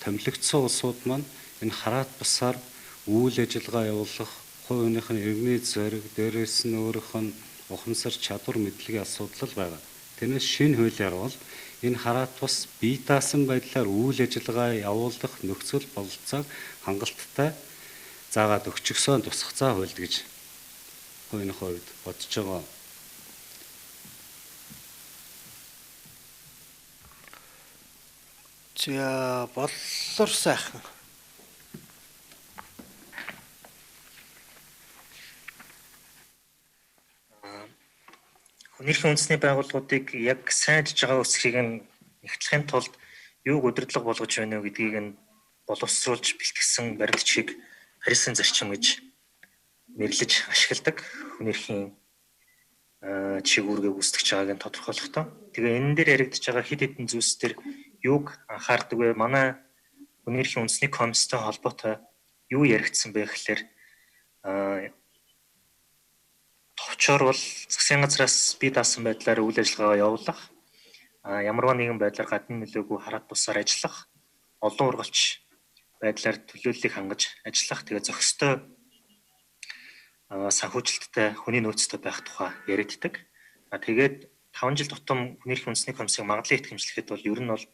Speaker 2: томилогдсон улсууд маань энэ хараат бусаар үйл ажиллагаа явуулах хувь хүнийх нь иргэний зориг, дээрээс нь өөрийнх нь ухамсар, чадвар, мэдлэгийн асуудал байгаа. Тэрнээс шинэ хуулиар бол энэ хараат бус бие даасан байдлаар үйл ажиллагаа явуулах нөхцөл бололцоог хангалттай заагаад өгчихсөн тусгацаа хуульд гэж хувийн хувьд бодож байгаа.
Speaker 1: За боллор сайхан.
Speaker 4: Хүнийхэн үндэсний байгууллагуудыг яг сайн ажиллаж байгаа үсгийг нь нэгтлэхийн тулд юуг удирдлага болгож байна вэ гэдгийг нь боловсруулж бэлтгэсэн баримтчийг Парисын зарчим гэж нэрлэж ашигладаг. Хүнийхэн чигүүргээ гүйцэтгэж байгааг нь тодорхойлохдоо. Тэгээ энэ дээр яригдж байгаа хэд хэдэн зүйлс төр юуг анхаардаг вэ? Манай хүнийхэн үндэсний комисстой холбоотой юу яригдсан бэ гэхээр товчоор бол засгийн газраас бие даасан байдлаар үйл ажиллагаа явуулах, ямарваа нэгэн байдлаар гадны нөлөөгүй хараат бусаар ажиллах, олон ургалч байдлаар төлөөллийг хангаж ажиллах, тэгээ зохистой санхүүжилттэй хүний нөөцтэй байх тухай яригддаг. Тэгээд 5 жил тутам хүнийхэн үндэсний комиссыг магадлан итгэмжлэхэд бол ер нь бол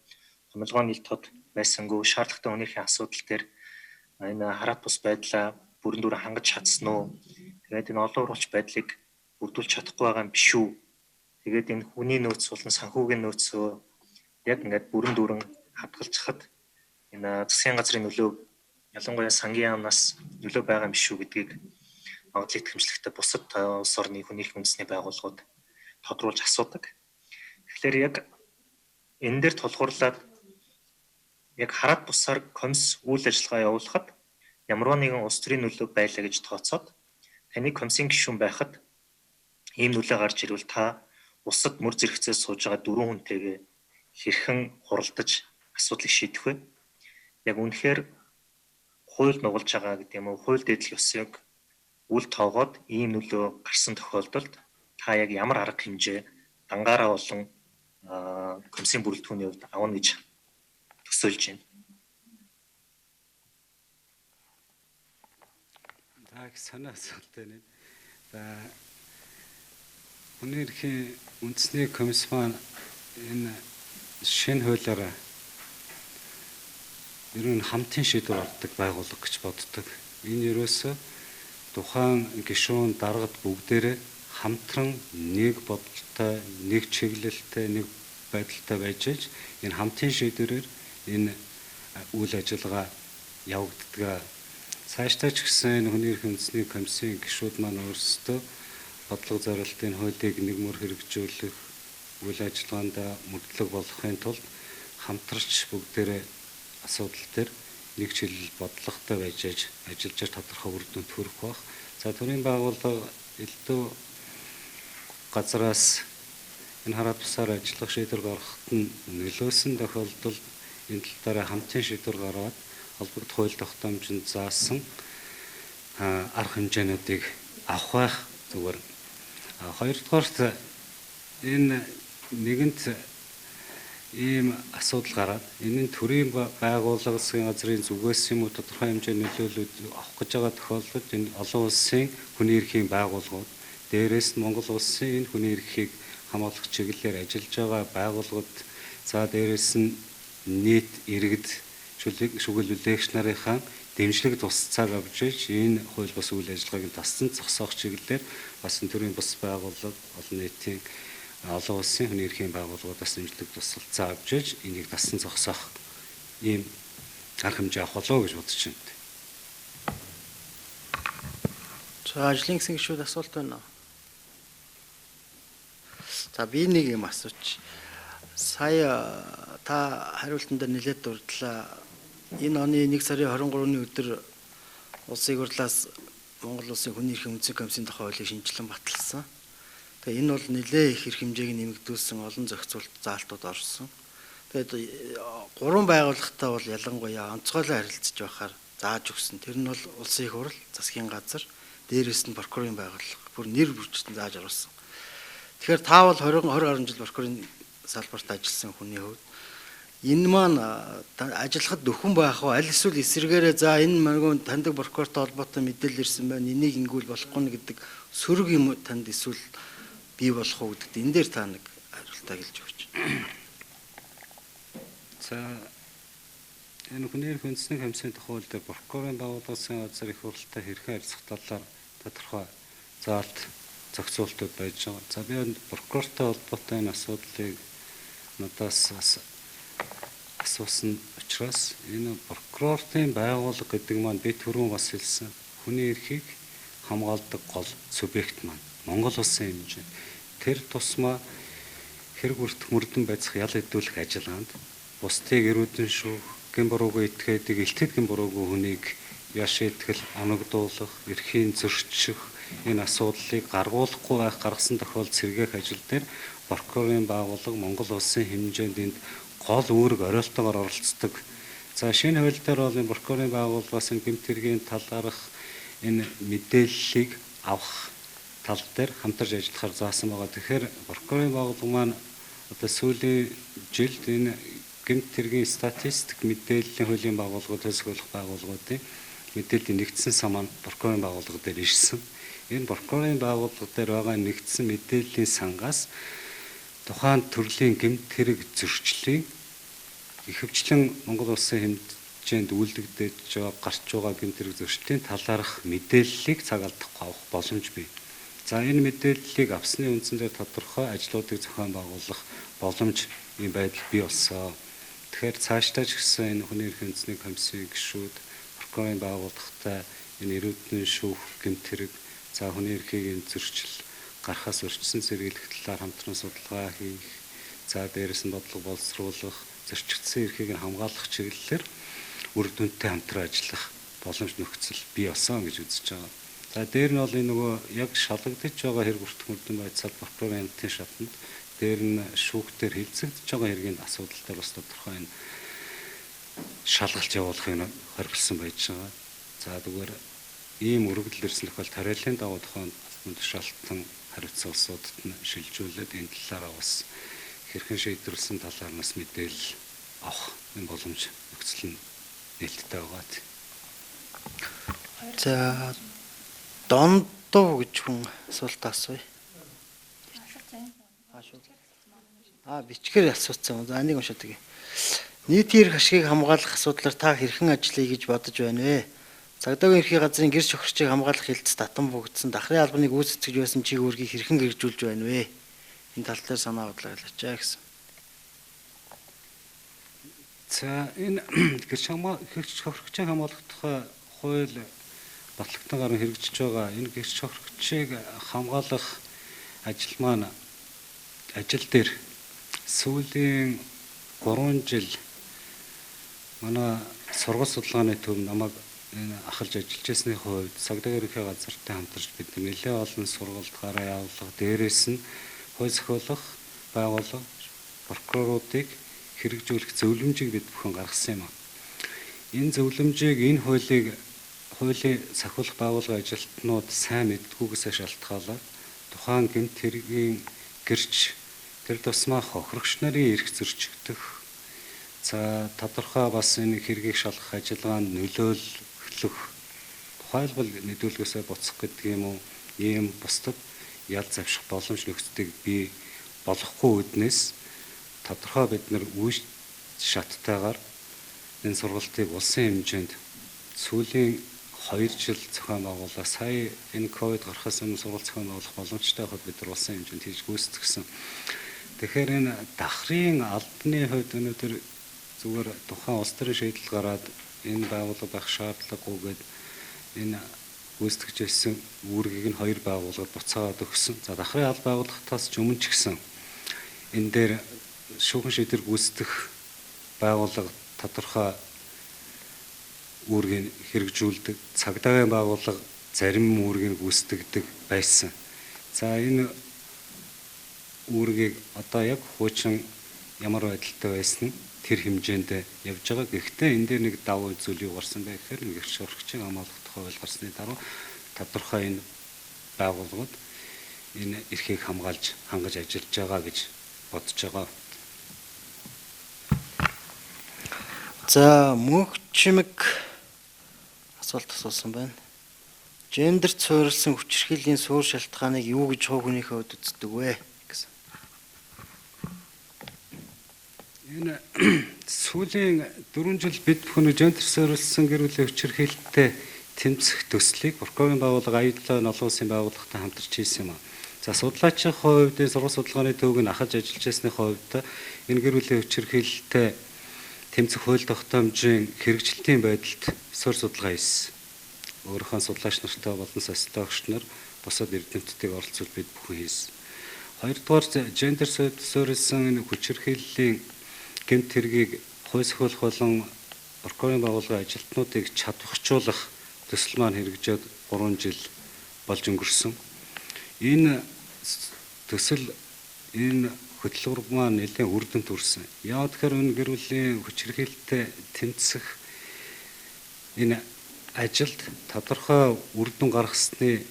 Speaker 4: томилгооны тод байсангүй шаардлагатай хүнийхэн асуудал дээр энэ хараат бус байдлаа бүрэн дүрэн хангаж чадсан уу? Тэгээд энэ олон ургалч байдлыг бүрдүүлж чадахгүй байгаа юм биш үү? Тэгээд энэ хүний нөөц болон санхүүгийн нөөцөө яг ингээд бүрэн дүрэн хадгалчихад энэ засгийн газрын нөлөө ялангуяа сангийн яамнаас нөлөө байгаа юм биш үү гэдгийг магадлан итгэмжлэхтэй бусад улс орны хүнийхэн үндэсний байгууллагууд тодруулж асуудаг. Тэгэхээр яг энэ дээр тулгуурлаад яг хараат бусаар комисс үйл ажиллагаа явуулахад ямарваа нэгэн улс төрийн нөлөө байлаа гэж тооцоод таны комиссийн гишүүн байхад ийм нөлөө гарч ирвэл та улсад мөр зэрэгцээ сууж байгаа 4 хүнтэйгээ хэрхэн хуралдаж асуудлыг шийдэх вэ? Яг үнэхээр хууль нугалж байгаа гэдэг юм уу? Хууль дэдлэх ёсыг үл тоогоод ийм нөлөө гарсан тохиолдолд та яг ямар арга хэмжээ дангаараа болон комиссийн бүрэлдэхүүний хувьд авна гэж төсөөлж байна.
Speaker 2: Так санаа асуултаа нэ. За Хүнийхэн үндэсний комисс маань энэ шинэ хуулиараа ер нь хамтын шийдвэр гаргадаг байгууллага гэж боддог. Энэ ерөөсөө тухайн гишүүн даргад бүгдээрээ хамтран нэг бодолтой, нэг чиглэлтэй, нэг байдалтай байж аж энэ хамтын шийдвэрээр энэ үйл ажиллагаа явагддаг. Цаашдаа ч гэсэн энэ хүнийхэн үндэсний комиссийн гишүүд маань өөрсдөө бодлого зорилтын хуулийг нэг мөр хэрэгжүүлэх, үйл ажиллагаанд мөрдлөг болохын тулд хамтарч бүгдээрээ асуудал дээр нэг чиглэл бодлоготой байж ажиллаж тодорхой үр дүнд хүрэх бах. За төрийн байгууллага элдв газраас энэ хараат бусаар ажиллах шийдвэр гаргахад нь нөлөөсөн тохиолдолд энэ тал дээр хамтын шийдвэр гаргаад холбогдох хууль тогтоомжинд заасан арга хэмжээнүүдийг авах байх зүгээр. Хоёрдугаарт энэ нэгэнт ийм асуудал гараад энэ нь төрийн байгууллага засгийн газрын зүгээс юм уу тодорхой хэмжээний нөлөөлөлүүд авах гэж байгаа тохиолдолд энэ олон улсын хүний эрхийн байгууллагууд дээрээс нь Монгол улсын энэ хүний эрхийг хамгаалах чиглэлээр ажиллаж байгаа байгууллагууд за дээрээс нь нийт иргэд шүгэл үлээгч нарынхаа дэмжлэг тусцааг авч иж энэ хууль бус үйл ажиллагааг тассан зогсоох чиглэлээр бас төрийн бус байгууллага олон нийтийн олон улсын хүний эрхийн байгууллагуудаас дэмжлэг тусалцаа авч иж энийг тассан зогсоох ийм арга хэмжээ авах болоо гэж бодож байна.
Speaker 1: За ажлын хэсгийн гишүүд асуулт байна уу? За би нэг юм асууч. Сая та хариултан дээр нэлээд дурдлаа. Энэ оны 1 сарын 23-ны өдөр улсын хурлаас Монгол улсын хүний эрхийн үндэсний комиссийн тухай хуулийг шинжилэн баталсан. Тэгээ энэ бол нэлээд их эрх хэмжээг нэмэгдүүлсэн, олон зохицуулт заалтууд орсон. Тэгээд 3 байгууллагатай бол ялангуяа онцгойлон харилцаж байхаар зааж өгсөн. Тэр нь бол улсын их хурл, засгийн газар, дээрээс нь прокурорын байгууллага бүр нэр бүрчтэн зааж оруулсан. Тэгэхээр та бол 20 гаруй жил прокурорын салбарт ажилласан хүний хувьд энэ маань ажиллахад дөхөн байх уу? Аль эсвэл эсрэгээрээ за энэ мөргөө таньдаг прокурортой холбоотой мэдээлэл ирсэн байна. Энийг ингүүл болохгүй нэ гэдэг сөрөг юм танд эсвэл бий болох уу гэдэгт энэ дээр та нэг хариултаа хэлж өгч.
Speaker 2: За энэ хүний эрхийн үндэсний комиссийн тухай хууль дээр прокурорын байгууллагын газар их хурлтай хэрхэн харьцах талаар тодорхой заалт зохицуултууд байж байгаа. За би прокурортой холбоотой энэ асуудлыг надаас асуусан учраас энэ прокурорын байгууллага гэдэг маань би түрүүн бас хэлсэн хүний эрхийг хамгаалдаг гол субъект маань Монгол улсын хэмжээ. Тэр тусмаа хэрэг бүртэх мөрдөн байцах ял хэдүүлэх ажиллагаанд бусдыг эрүүдэн шүүх, гин буруугүй этгээдэг, илтгэд гин буруугүй хүнийг яш итгэл, оногдуулах, эрхийн зөрчих энэ асуудлыг гаргуулахгүй байх гаргасан тохиолдолд сэргээх ажил дээр прокурорын байгууллага Монгол улсын хэмжээнд энд гол үүрэг оройтойгоор оролцдог. За шинэ хууль дээр бол энэ прокурорын байгууллагаас энэ гэмт хэргийн талаарх энэ мэдээллийг авах тал дээр хамтарч ажиллахаар заасан байгаа. Тэгэхээр прокурорын байгууллага маань одоо сүүлийн жилд энэ гэмт хэргийн статистик мэдээллийн хуулийн байгууллагууд төсөөлөх байгууллагуудын мэдээллийн нэгдсэн сан маань прокурорын байгууллага дээр ирсэн. Энэ прокурорын байгууллага дээр байгаа нэгдсэн мэдээллийн сангаас тухайн төрлийн гэмт хэрэг зөрчлийн ихэвчлэн Монгол улсын хэмжээнд үйлдэгдэж байгаа гарч байгаа гэмт хэрэг зөрчлийн талаарх мэдээллийг цаг алдахгүй авах боломж бий. За энэ мэдээллийг авсны үндсэн дээр тодорхой ажлуудыг зохион байгуулах боломж ийм байдал бий болсон. Тэгэхээр цаашдаа ч гэсэн энэ хүний эрхийн үндэсний комиссийн гишүүд прокурорын байгууллагатай энэ эрүүдэн шүүх гэмт хэрэг за хүний эрхийг зөрчил гарахаас урьдчилан сэргийлэх талаар хамтран судалгаа хийх, за дээрээс нь бодлого боловсруулах, зөрчигдсөн эрхийг хамгаалах чиглэлээр үр дүнтэй хамтран ажиллах боломж нөхцөл бий болсон гэж үзэж байгаа. За дээр нь бол энэ нөгөө яг шалгагдаж байгаа хэрэг бүртгэх мөрдөн байцаал прокурорын амтын шатанд дээр нь шүүхтэр хилцэгдэж байгаа хэргийн асуудал дээр бас тодорхой энэ шалгалт явуулахыг хоригдсан байж байгаа. За зүгээр ийм өргөдөл ирсэн тохиолдолд тариаллын дагуу тухайн тушаалтан хариуцсан улсуудад нь шилжүүлээд энэ талаараа бас хэрхэн шийдвэрлсэн талаар нас мэдээлэл авах энэ боломж нөхцөл нь нээлттэй байгаа.
Speaker 1: За дондуу гэж хүн асуулт асууя. Бичгээр асуусан. За энийг уншаад өгье. Нийтийн эрх ашгийг хамгаалах асуудлаар та хэрхэн ажиллая гэж бодож байна вэ? Цагдаагийн эрхийн газрын гэр шохирчийг хамгаалах хилцэд татан богдсон дахрын албаныг үүсгэж байсан чиг үүргийг хэрхэн хэрэгжүүлж байна вэ? Энэ тал дээр санаа бодлоо хэлээч гэсэн.
Speaker 2: За энэ гэр шохирчийг хамгаалах тухай хууль батлагтан гарan хэрэгжиж байгаа. Энэ гэр шохирчийг хамгаалах ажил маань ажил дээр сүүлийн 3 жил манай сургууль судалгааны төв намайг ахалж ажиллаж байсны хувьд цагдаагийн эрхийн газартай хамтарч бид нэлээд олон сургалт гараа явуулах, дээрээс нь хууль зохиолох байгууллага прокуроруудыг хэрэгжүүлэх зөвлөмжийг бид бүхэн гаргасан юм. Энэ зөвлөмжийг энэ хуулийн сахиулах байгууллагын ажилтнууд сайн мэддгүйгээсээ шалтгаалаад тухайн гэмт хэргийн гэрч Тэр тусмаа хохирогч нарын эрх зөрчигдөх, за тодорхой бас энэ хэргийг шалгах ажиллагаанд нөлөөлөх, тухайлбал нэдүүлгээс буцах гэдэг юм уу, ийм бусдад ял завших боломж нөхцөлийг бий болохгүй үднээс тодорхой бид нар үе шаттайгаар энэ сургалтыг улсын хэмжээнд сүүлийн 2 жил зохион байгуулах, сая энэ ковид гарахаас өмнө сургалт зохион байгуулах боломжтой хад бид нар улсын хэмжээнд хийж гүйцэтгсэн. Тэгэхээр энэ давхрын албаны хувьд өнөөдөр зүгээр тухайн улс төрийн шийдэл гараад энэ байгууллага байх шаардлагагүй гээд энэ гүйцэтгэж ирсэн үүргийг нь 2 байгууллагад буцаагаад өгсөн. За давхрын алба байгууллагатаас ч өмнө ч гэсэн энэ дээр шүүхэн шийдвэр гүйцэтгэх байгууллага тодорхой үүргийг хэрэгжүүлдэг, цагдаагийн байгууллага зарим үүргийг гүйцэтгэдэг байсан. За энэ үүргийг одоо яг хуучин ямар байдалтай байсан тэр хэмжээнд явж байгаа. Гэхдээ энэ дээр нэг давуу зүйл юу гарсан бэ гэхээр нэг шуурхчийн хамгаалах тухай хууль гарсны дараа тодорхой энэ байгууллагууд энэ эрхийг хангаж ажиллаж байгаа гэж бодож байгаа.
Speaker 1: За мөнх чимэг асуулт асуусан байна. Гендерт суурилсан хүчирхийллийн суур шалтгааныг юу гэж хувь хүнийхээ хувьд үздэг вэ гэсэн.
Speaker 2: Энэ сүүлийн 4 жил бид бүхэн гендер суурилсан гэр бүлийн хүчирхийлэлтэй тэмцэх төслийг Прокурогийн байгууллага аюултай олон улсын байгууллагатай хамтарч хийсэн юм а. За судлаачийн хувьд сургууль судалгааны төвөг нь ахаж ажиллаж байсны хувьд энэ гэр бүлийн хүчирхийлэлтэй тэмцэх хууль тогтоомжийн хэрэгжилтийн байдалд суурь судалгаа хийсэн. Өөрийнхөө судлаач нартай болон социологч нар бусад эрдэмтдийг оролцуулж бид бүхэн хийсэн. Хоёрдугаар гендер суурилсан хүчирхийллийн гэмт хэргийг хууль сахиулах болон прокурорын байгууллагын ажилтнуудыг чадварчуулах төсөл маань хэрэгжээд 3 жил болж өнгөрсөн. Энэ төсөл энэ хөтөлбөр маань нэлээд үр дүнд хүрсэн. Яагаад гэхээр энэ гэр бүлийн хүчирхийлэлтэй тэмцэх энэ ажилд тодорхой үр дүн гаргасны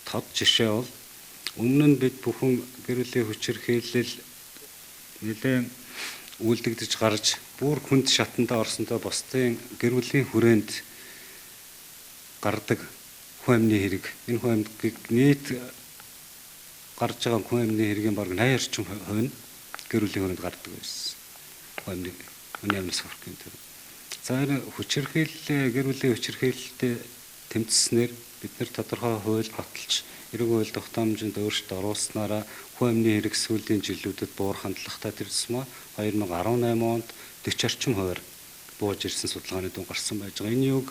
Speaker 2: тод жишээ бол өмнө нь бид бүхэн гэр бүлийн хүчирхийлэл нэлээд үйлдэгдэж гарч бүр хүнд шатандаа орсондоо бусдын гэр бүлийн хүрээнд гардаг хүн амны хэрэг. Энэ хүн амныг нийт гарч байгаа хүн амны хэргийн бараг 80 орчим хувь нь гэр бүлийн хүрээнд гардаг байсан. Хүний амнаас хүрэх юм. За энэ хүчирхийлэл гэр бүлийн хүчирхийлэлтэй тэмцснээр бид нар тодорхой хууль баталж эрэг хууль тогтоомжинд өөрчлөлт оруулснараа хүн амны хэрэг сүүлийн жилүүдэд буур хандлагатай тэр тусмаа 2018 онд 40 орчим хувиар бууж ирсэн судалгааны дүн гарсан байж байгаа. Энэ юуг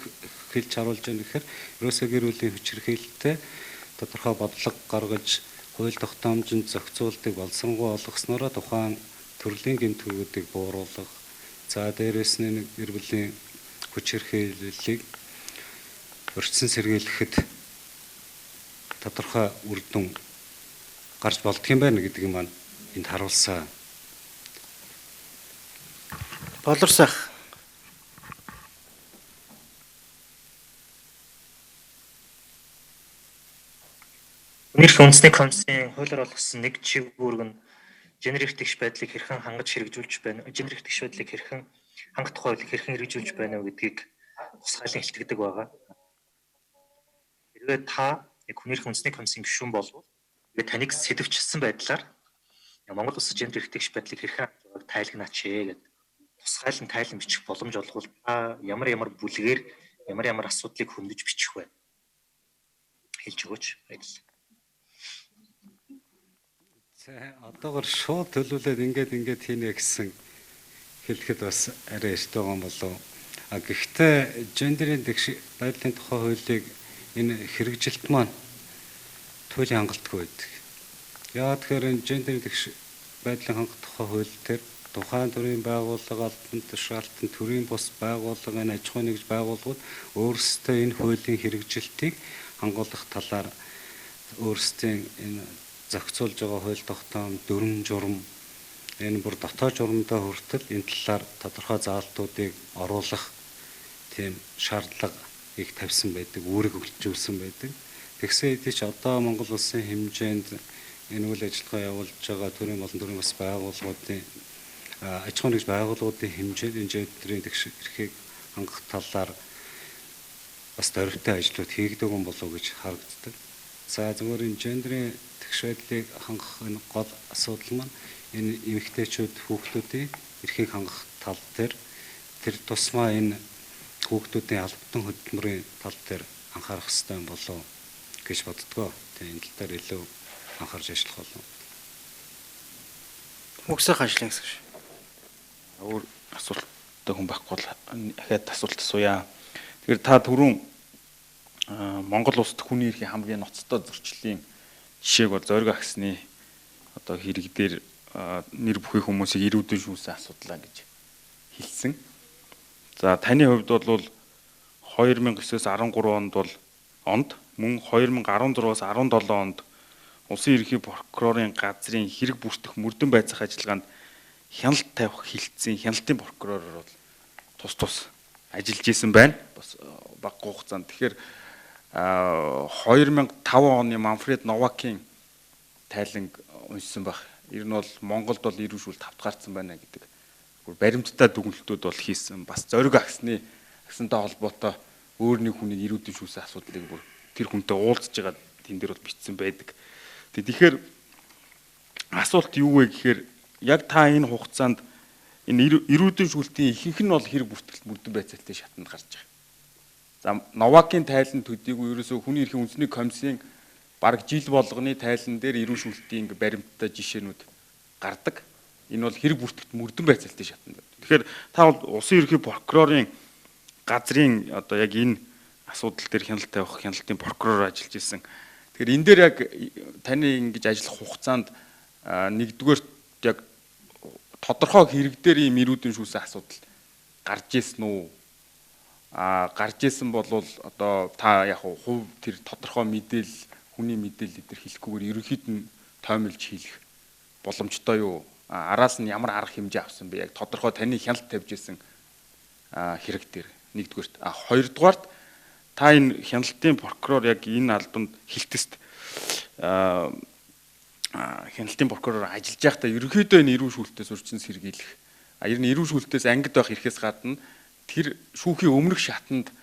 Speaker 2: хэлж харуулж байгаа гэхээр ерөөсөө гэр бүлийн хүчирхийлэлтэй тодорхой бодлого гаргаж хууль тогтоомжинд зохицуултыг боловсронгуй болгоснороо тухайн төрлийн гэмтгүүдийг бууруулах. За дээрээс нь гэр бүлийн хүчирхийллийг өрчсөн сэргийлэхэд тодорхой үр дүн гарч болдго юм байна гэдгийг маань энд харуулсан.
Speaker 1: Болорсах.
Speaker 4: Үнэрх үндэсний комиссийн хуулиар олгосон нэг чиг үүрэг нь гендер эрхтгч байдлыг хэрхэн хангаж хэрэгжүүлж байна, гендер эрхтгч байдлыг хэрхэн хангах тухай хуулийг хэрхэн хэрэгжүүлж байна вэ гэдгийг тусгайлан илтгэдэг байгаа. Хэрвээ та үнэрх үндэсний комиссийн гишүүн болвол таныг сэдвчилсэн байдлаар Монгол улс гендер эрхтгч байдлыг хэрхэн хангаж байгааг тайлагнаач гэдэг тусгайлан тайлан бичих боломж олгол та ямар бүлгээр ямар асуудлыг хөндөж бичих вэ? Хэлж өгөөч. Баярлалаа.
Speaker 2: За одоогор шууд төлөвлөд ингээд хийнэ гэсэн хэлэхэд бас арай эртээ байгаа юм болов. Гэхдээ гендерийн байдлын тухай хуулийг энэ хэрэгжилт маань туйлын хангалтгүй байдаг. Яагаад тэгэхээр энэ гендерийн байдлын хангах тухай хууль дээр тухайн төрлийн байгууллага, албан тушаалтан, төрийн бус байгууллага, аж ахуйн нэгж байгууллагууд өөрсдөө энэ хуулийн хэрэгжилтийг хангуулах талаар өөрсдийн энэ зохицуулж байгаа хууль тогтоом, дүрм журам, энэ бүр дотоод журамдаа хүртэл энэ талаар тодорхой заалтуудыг оруулах тийм шаардлага их тавьсан байдаг, үүрэг өгчүүлсэн байдаг. Тэгсэн хэдий ч одоо Монгол улсын хэмжээнд энэ үйл ажиллагаа явуулж байгаа төрийн болон төрийн бас байгууллагуудын аж ахуйн нэгж байгууллагуудын хэмжээний эрхийг хангах талаар бас дөрвтэй ажлууд хийгдэг юм болов уу гэж харагддаг. За зөвхөн энэ гендрийн тэгш байдлыг хангах энэ гол асуудал маань энэ эмэгтэйчүүд хүүхдүүдийн эрхийг хангах тал дээр тэр тусмаа энэ хүүхдүүдийн албатан хөдөлмөрийн тал дээр анхаарах хэрэгтэй болов гэж боддгоо. Тэгээ энэ тал дээр илүү анхаарч ажиллах болов.
Speaker 1: Хөгсөх ажлын гэсэн шүү.
Speaker 3: Өөр асуулттай хүн байхгүй бол дахиад асуулт асууя. Тэгэхээр та түрүүн Монгол улсад хүний эрхийн хамгийн ноцтой зөрчлийн жишээг бол зориг агсны одоо хэрэг дээр нэр бүхий хүмүүсийг ирүүдэн шүүсэн асуудлаа гэж хэлсэн. За таны хувьд бол 2009-өөс 13 онд бол мөн 2016-аас 17 онд Улсын ерөнхий прокурорын газрын хэрэг бүртгэх мөрдөн байцаах ажиллагаанд хяналт тавих хилцэн хяналтын прокуророор бол тус ажиллаж исэн байна. Бас бага хугацаанд. Тэгэхээр 2005 оны Манфред Новакийн тайланг уншсан байх. Ер нь бол Монголд бол эрүүл шүүл тавтгаарсан байна гэдэг. Баримттай дүгнэлтүүд бол хийсэн. Бас зориг агсантай холбоотой өөр нэг хүний ирүүдэн шүүсэн асуудлыг бүр тэр хүнтэй уулзж байгаа тэн дээр бол бичсэн байдаг. Тэгэхээр асуулт юу вэ гэхээр яг та энэ хугацаанд энэ ирүүдэн шүүлтийн ихэнх нь бол хэрэг бүртгэл мөрдөн байцаалтай шатанд гарч байгаа. За Новакийн тайлан төдийгүй ерөөсөө хүний эрхийн үндэсний комиссийн бараг жил болгоны тайлан дээр эрүүл шүүлтийн баримттай жишээнүүд гардаг. Энэ бол хэрэг бүртгэгт мөрдөн байцаалтай шатанд байна. Тэгэхээр та бол улсын ерөнхий прокурорын газрын одоо яг энэ асуудал дээр хяналт тавих хяналтын прокурор ажиллаж исэн. Тэгэхээр энэ дээр яг таны ингэж ажиллах хугацаанд нэгдүгээр яг тодорхой хэрэг дээр ийм ирүүдэн шүүсэн асуудал гарч ирсэн үү? Гарч ирсэн бол одоо та яг хувь тэр тодорхой мэдээлэл хүний мэдээлэл эдэр хэлэхгүйгээр ерөнхийд нь тоомлж хийх боломжтой юу? Араас нь ямар арга хэмжээ авсан бэ? Яг тодорхой таны хяналт тавьж исэн хэрэг дээр нэгдүгээрт. Хоёрдугаарт та энэ хяналтын прокурор яг энэ албанд хилтэст хяналтын прокурор ажиллаж байхдаа ерөнхийдөө энэ эрүүл шүүлтээс урьдчилан сэргийлэх. Ер нь эрүүл шүүлтээс ангид байх эрхээс гадна тэр шүүхийн өмнөх шатанд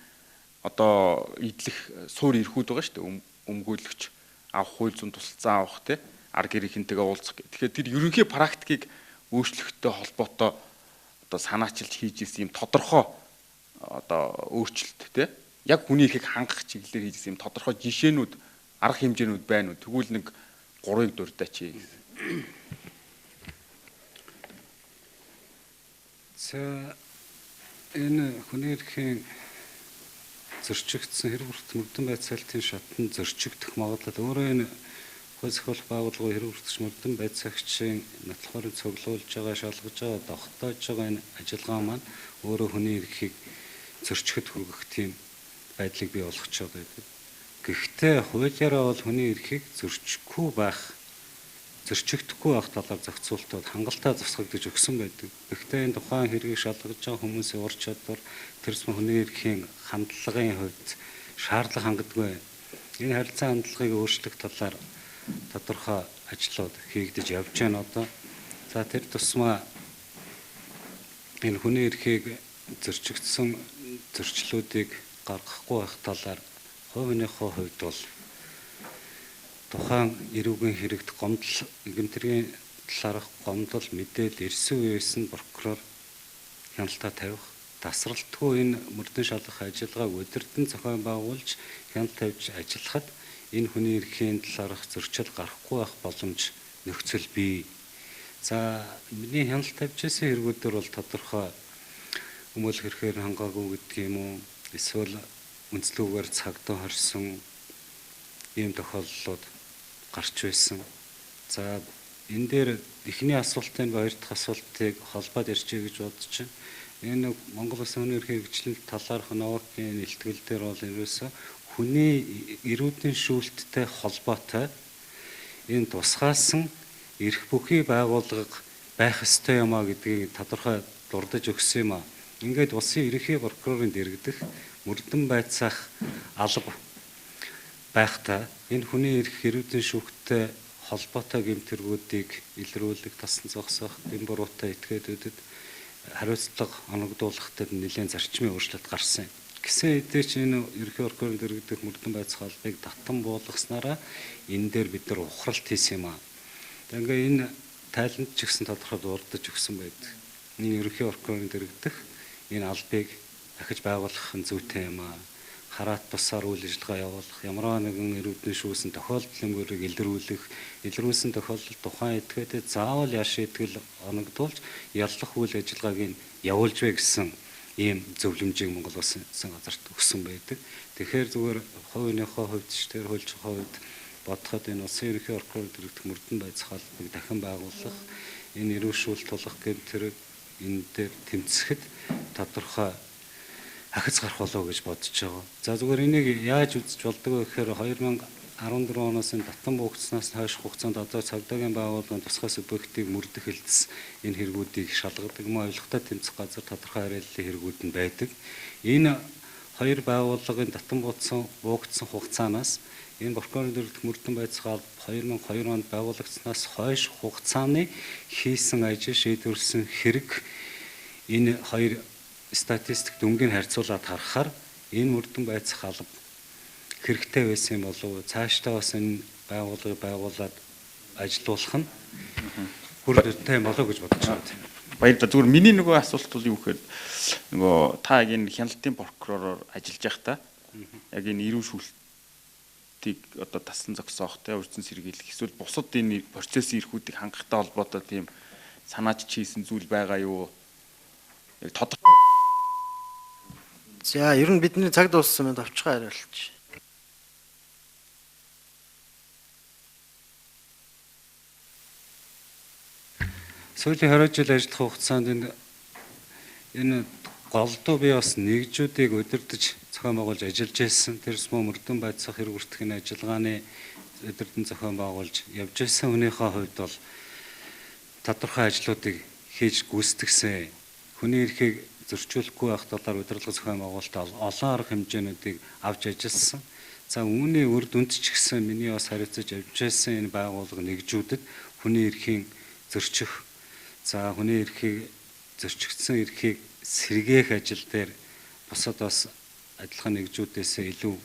Speaker 3: одоо идэх суур эрхүүд байгаа шүү дээ. Өмгөөлөгч авах хууль зүйн тусалцаа авах те арга гэрийнхэнтэйгээ уулзах. Тэгэхээр тэр ерөнхий практикийг өөрчлөхтэй холбоотой одоо санаачилж хийж исэн юм тодорхой одоо өөрчлөлт те яг хүний эрхийг хангах чиглэлээр хийж исэн юм тодорхой жишээнүүд арга хэмжээнүүд байна уу? Тэгвэл нэг 3-ыг дурдаач гэсэн.
Speaker 2: За энэ хүний эрхийн зөрчигдсөн хэрэг бүртгэх мөрдөн байцаалтын шатанд зөрчигдөх магадлал өөрөө энэ хууль зохиолох байгууллагын хэрэг бүртгэгч мөрдөн байцаагчийн нотлохоор цуглуулж байгаа шалгаж байгаа тогтоож байгаа энэ ажиллагаа маань өөрөө хүний эрхийг зөрчигд хүргэх тийм байдлыг бий болгож байгаа гэдэг. Гэхдээ хуулиараа бол хүний эрхийг зөрчихгүй байх талаар зохицуултууд хангалттай засвагдаж өгсөн байдаг. Гэхдээ энэ тухайн хэргийг шалгаж байгаа хүмүүсийн ур чадвар тэрс хүний эрхийн хандлагын хувьд шаардлага хангадгүй. Энэ харилцаа хандлагыг өөрчлөх талаар тодорхой ажлууд хийгдэж явж байна одоо. За тэр тусмаа энэ хүний эрхийг зөрчигдсөн зөрчлүүдийг гаргахгүй байх талаар хувийнхөө хувьд бол тухайн эрүүгийн хэрэгт гомдол гэмтрийн талаарх гомдол мэдээлэл ирсэн үеэс нь прокурор хяналтаа тавих тасралтгүй энэ мөрдөн шалгах ажиллагааг удирдан зохион байгуулж хяналт тавьж ажиллахад энэ хүний эрхийн талаарх зөрчил гарахгүй байх боломж нөхцөл бий. За миний хяналт тавьж исэн хэрэгүүдээр бол тодорхой өмөлөх хэрхээр хангаагүй гэдэг юм уу? Эсвэл үндэслүүгээр цагдаа хорсон ийм тохиолдлууд гарч байсан. За энэ дээр эхний асуултын хоёр дахь асуултыг холбоод ярьчих гэж бодож байна. Энэ Монгол Улсын хүний эрхийн хэрэгжлийн талаарх Новакийн нэлтгэл дээр бол ерөөсөө хүний эрүүдийн шүүлттэй холбоотой энэ тусгаасан эрх бүхий байгууллага байх ёстой юм а гэдгийг тодорхой дурдж өгсөн юм а. Ингээд улсын ерөнхий прокурорын дэргэдэх мөрдөн байцаах алба байхдаа энэ хүний эрх эрүүдийн шүүхттэй холбоотой гэмтэргүүдийг илрүүлэх, тасн зогсоох, дэм буруутай этгээдүүдэд хариуцлага оногдуулахад нэлээд зарчмын өөрчлөлт гарсан юм. Гэсэн хэдий ч энэ ерөнхий прокурорын дэргэдэх мөрдөн байцаах албыг татан буулгаснараа энэ дээр бид нар ухралт хийсэн юм аа. Тэгээ энэ тайланд ч гэсэн тодорхой дурдж өгсөн байдаг. Энэ ерөнхий прокурорын дэргэдэх энэ албыг дахиж байгуулах нь зүйтэй юм аа. Хараат тусаар үйл ажиллагаа явуулах, ямар нэгэн эрүүдний шүүсэн тохиолдлын илрүүлсэн тохиолдолд тухайн этгээдэд заавал яар шийтгэл оногдуулж яллах үйл ажиллагааг нь явуулж вэ гэсэн ийм зөвлөмжийг Монгол Улсын газарт өгсөн байдаг. Тэгэхээр зүгээр хувийнхөө хувьд ч тэр хуульчийн хувьд бодоход энэ улсын ерөнхий прокурор дэргэдэх мөрдөн байцаах албыг дахин байгуулах, энэ эрүүшүүл тулах гэм тэр энэ дээр тэмцэхэд тодорхой ахиц гарах болов гэж бодож байгаа. За зүгээр энийг яаж үзэж болдог вэ гэхээр 2014 оноос энэ татан буугдсанаас хойш хугацаанд одоо цагдаагийн байгууллагын тусгай субъектыг мөрдөх хэлтс энэ хэрэгүүдийг шалгадаг мөн авилгатай тэмцэх газар тодорхой хариаллын хэрэгүүд нь байдаг. Энэ хоёр байгууллагын татан буугдсан хугацаанаас энэ прокурорын дэргэдэх мөрдөн байцаах алба 2002 онд байгуулагдсанаас хойш хугацааны хийсэн ажил шийдвэрлэсэн хэрэг энэ хоёр статистик дүнгийн харьцуулаад харахаар энэ мөрдөн байцаах алба хэрэгтэй байсан юм болов уу? Цаашдаа бас энэ байгууллагыг байгуулад ажилуулах нь хүрэлттэй болов гэж бодож байна.
Speaker 3: Баярлалаа. Зүгээр миний нөгөө асуулт бол юу гэхээр нөгөө та яг энэ хяналтын прокуророор ажиллаж байхдаа яг энэ эрүүшүүлтийг одоо тассан зогсоох, урьдчилан сэргийлэх эсвэл бусад энэ процессын эрхүүдийг хангахтай холбоотой тийм санаач хийсэн зүйл байгаа юу? Яг тодорхой.
Speaker 1: За ер нь бидний цаг дууссан мэд авчихаа хариулж.
Speaker 2: Сүүлийн 20 жил ажиллах хугацаанд энэ голдуу би бас нэгжүүдийг удирдах зохион байгуулж ажиллаж байсан. Тэрс мөн мөрдөн байцаах хэрэг хүртэхийн ажиллагааны удирдан зохион байгуулж явж байсан хүнийхээ хувьд бол тодорхой ажлуудыг хийж гүйцэтгсэн. Хүний эрхийг зөрчүүлэхгүй байх талаар удирдлага зохион байгуулалтаа олон арга хэмжээнүүдийг авч ажилласан. За үүний үр дүнд ч гэсэн миний бас харилцаж явж байсан энэ байгууллага нэгжүүдэд хүний эрхийн зөрчих, за хүний эрхийг зөрчигдсөн эрхийг сэргээх ажил дээр бусад бас адилхан нэгжүүдээс илүү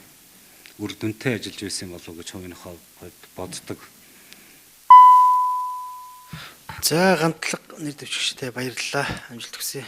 Speaker 2: үр дүнтэй ажиллаж байсан болов уу гэж хувийнхаа хувьд боддог.
Speaker 1: За гантлаг нэр дэвшигчтэй баярлалаа. Амжилт хүсье.